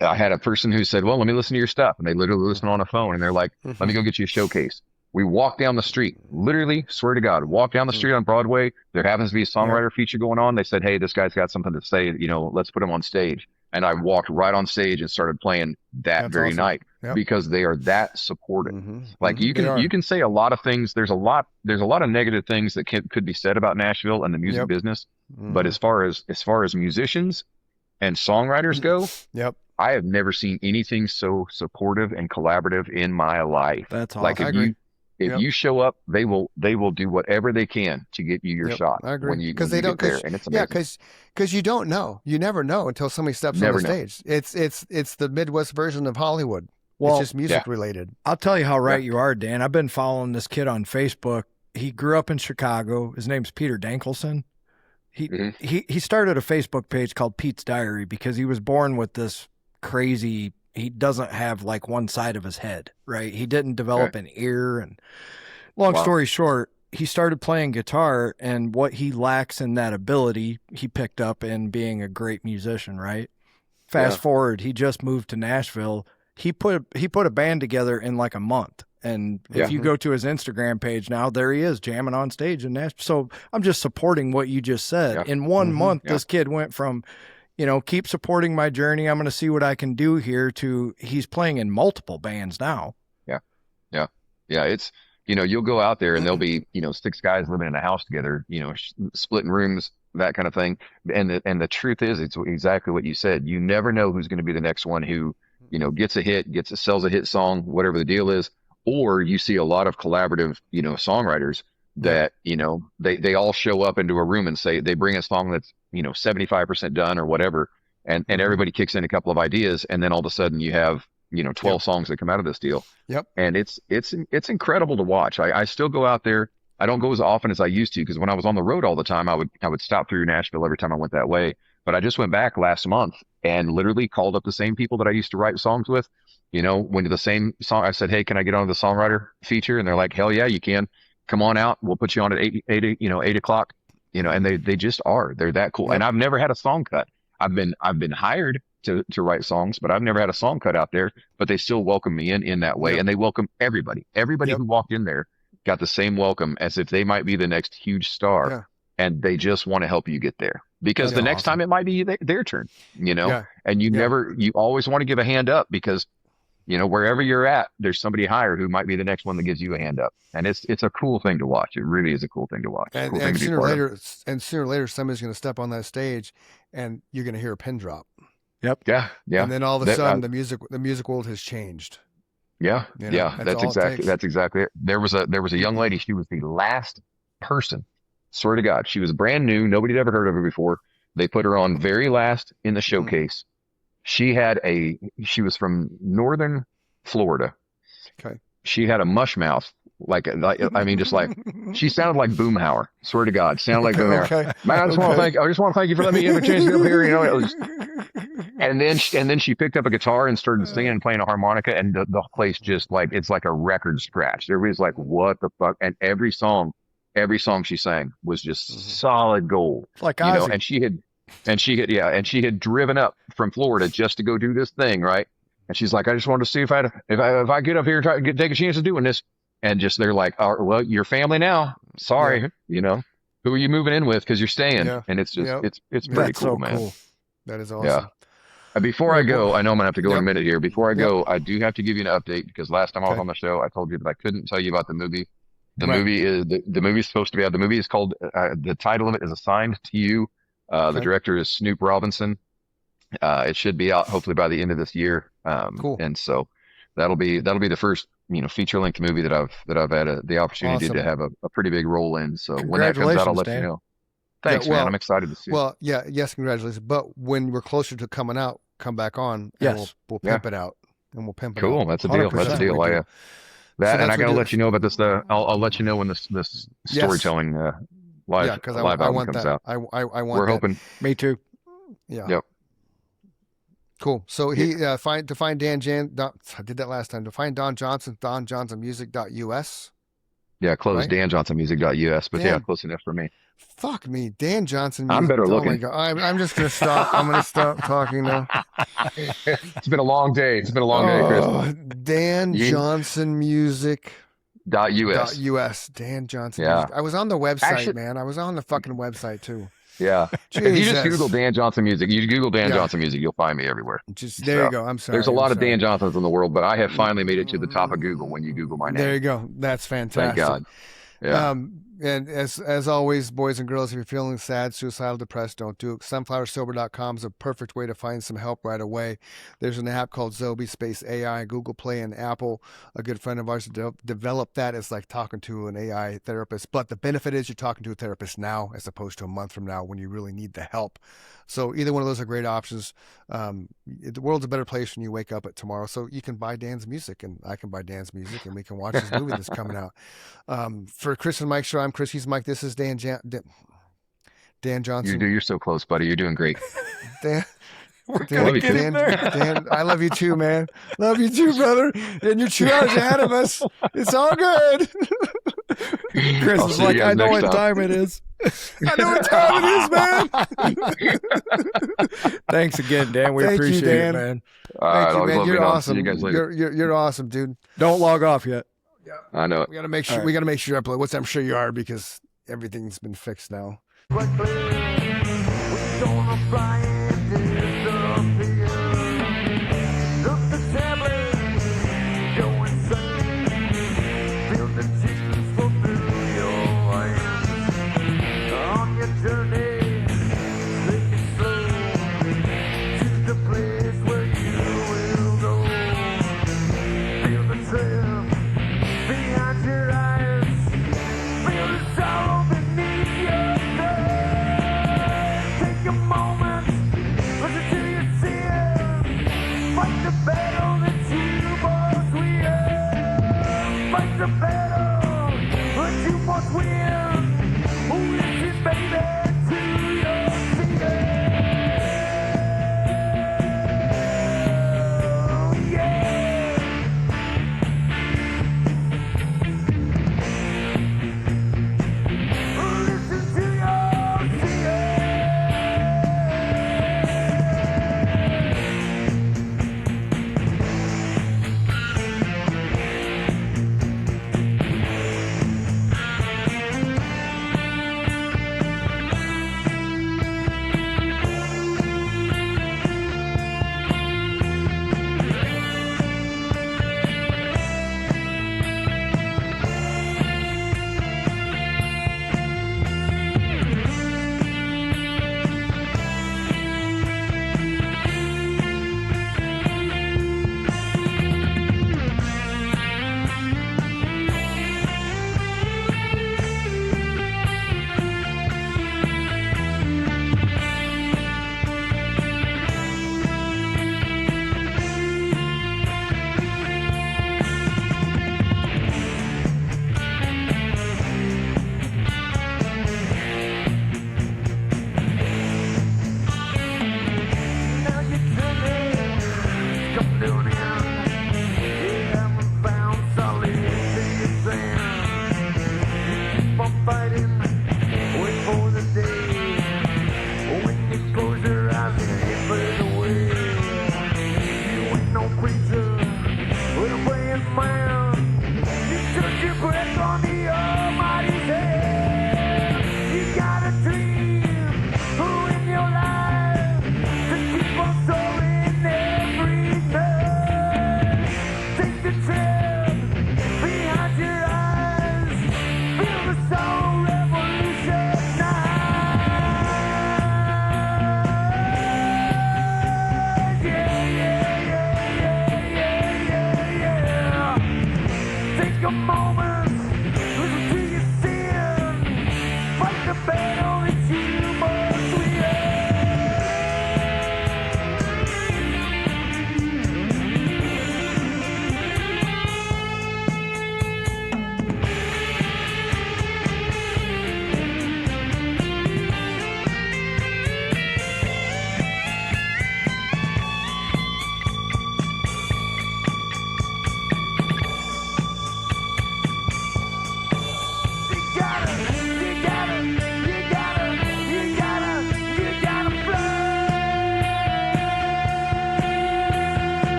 I had a person who said, well, let me listen to your stuff. And they literally listen on a phone, and they're like, let me go get you a showcase. We walked down the street, literally, swear to God, walked down the street on Broadway. There happens to be a songwriter feature going on. They said, hey, this guy's got something to say, let's put him on stage. And I walked right on stage and started playing that very night because they are that supportive. Like you can say a lot of things. There's a lot of negative things that could be said about Nashville and the music business. But as far as musicians and songwriters go, I have never seen anything so supportive and collaborative in my life. That's awesome. Like if you show up, they will do whatever they can to get you your shot. I agree. Because they don't there, and it's amazing. Yeah, because you don't know. You never know until somebody steps on the stage. It's the Midwest version of Hollywood. Well, it's just music related. I'll tell you how right you are, Dan. I've been following this kid on Facebook. He grew up in Chicago. His name's Peter Dankelson. He started a Facebook page called Pete's Diary because he was born with this crazy. He doesn't have like one side of his head, right? He didn't develop an ear. And long story short, he started playing guitar, and what he lacks in that ability, he picked up in being a great musician, right? Fast forward, he just moved to Nashville. He put a band together in like a month. And if you go to his Instagram page now, there he is jamming on stage in Nashville. So I'm just supporting what you just said. In 1 month, this kid went from, keep supporting my journey, I'm going to see what I can do here, to he's playing in multiple bands now. Yeah. It's, you'll go out there and there'll be, 6 guys living in a house together, splitting rooms, that kind of thing. And the truth is, it's exactly what you said. You never know who's going to be the next one who, gets a hit, sells a hit song, whatever the deal is. Or you see a lot of collaborative, songwriters that, they all show up into a room and say, they bring a song that's, 75% done or whatever. And everybody kicks in a couple of ideas. And then all of a sudden you have, 12 songs that come out of this deal. And it's incredible to watch. I still go out there. I don't go as often as I used to, because when I was on the road all the time, I would stop through Nashville every time I went that way. But I just went back last month, and literally called up the same people that I used to write songs with. Went to the same song. I said, hey, can I get on the songwriter feature? And they're like, hell yeah, you can. Come on out. We'll put you on at 8 o'clock, and they just are. They're that cool. Yep. And I've never had a song cut. I've been hired to write songs, but I've never had a song cut out there, but they still welcome me in that way. Yep. And they welcome everybody. Everybody who walked in there got the same welcome as if they might be the next huge star. Yeah. And they just want to help you get there, because the next time it might be their turn, and you always want to give a hand up, because wherever you're at, there's somebody hired who might be the next one that gives you a hand up. And it's a cool thing to watch. It really is a cool thing to watch. And sooner or later, somebody's going to step on that stage and you're going to hear a pin drop. Yep. Yeah. Yeah. And then all of a sudden the music world has changed. Yeah. Yeah. That's exactly it. There was a young lady. She was the last person. Swear to God. She was brand new. Nobody had ever heard of her before. They put her on very last in the showcase. She was from northern Florida. Okay. She had a mush mouth, just like she sounded like Boomhauer. Swear to God, sounded like Boomhauer. Okay. Man, I just want to thank you for letting me have a chance to come here. And then she picked up a guitar and started singing and playing a harmonica, and the place just it's like a record scratch. Everybody's like, "What the fuck?" And every song she sang was just solid gold. Like Ozzy. And she had driven up from Florida just to go do this thing, right? And she's like, I just wanted to see if I get up here and take a chance of doing this. And they're like, all right, well, you're family now. Sorry, who are you moving in with? Because you're staying. Yeah. And it's just it's pretty cool, so man. Cool. That is awesome. Yeah. And before I go, I know I'm gonna have to go in a minute here. Before I go, I do have to give you an update, because last time I was on the show, I told you that I couldn't tell you about the movie. The movie is supposed to be out. The movie is called. The title of it is Assigned to You. The director is Snoop Robinson. It should be out hopefully by the end of this year. Cool. And so that'll be the first feature length movie that I've had the opportunity to have a pretty big role in. So when that comes out, I'll let you know. Thanks, man. I'm excited to see. Well, yes, congratulations. But when we're closer to coming out, come back on. And we'll pimp it out, and we'll pimp it out. Cool. That's a deal. That's a deal. And I gotta let you know about this. I'll let you know when this storytelling live album comes out. I want. We're hoping. Me too. Yeah. Yep. Cool. So to find Dan I did that last time. To find Don Johnson, donjohnsonmusic.us. Yeah, close danjohnsonmusic.us, but close enough for me. Fuck me, Dan Johnson. I'm better looking. Oh my God. I'm just gonna stop. I'm gonna stop talking now. It's been a long day. Chris. Dan Johnson Music. .us. Dan Johnson. Music. I was on the website, man. I was on the fucking website too. Yeah. If you just Google Dan Johnson Music, Johnson Music, you'll find me everywhere. There you go. I'm sorry. There's a lot of Dan Johnsons in the world, but I have finally made it to the top of Google when you Google my name. There you go. That's fantastic. Thank God. Yeah. And as always, boys and girls, if you're feeling sad, suicidal, depressed, don't do it. Sunflowersober.com is a perfect way to find some help right away. There's an app called Zobi Space AI, Google Play and Apple. A good friend of ours developed that. It's like talking to an AI therapist. But the benefit is you're talking to a therapist now as opposed to a month from now when you really need the help. So either one of those are great options. The world's a better place when you wake up at tomorrow. So you can buy Dan's music, and I can buy Dan's music, and we can watch this movie that's coming out. For Chris and Mike show, I'm Chris. He's Mike. This is Dan Johnson. You're so close, buddy. You're doing great. Dan, I love you too, man. Love you too, brother. And you're 2 hours ahead of us. It's all good. Chris is like, I know what time it is. I know what time it is, man. Thanks again, Dan. We appreciate it, man. Thank you, man. You're awesome. You're awesome, dude. Don't log off yet. Yeah, I know. We gotta make sure. Right. We gotta make sure you upload. Which I'm sure you are, because everything's been fixed now.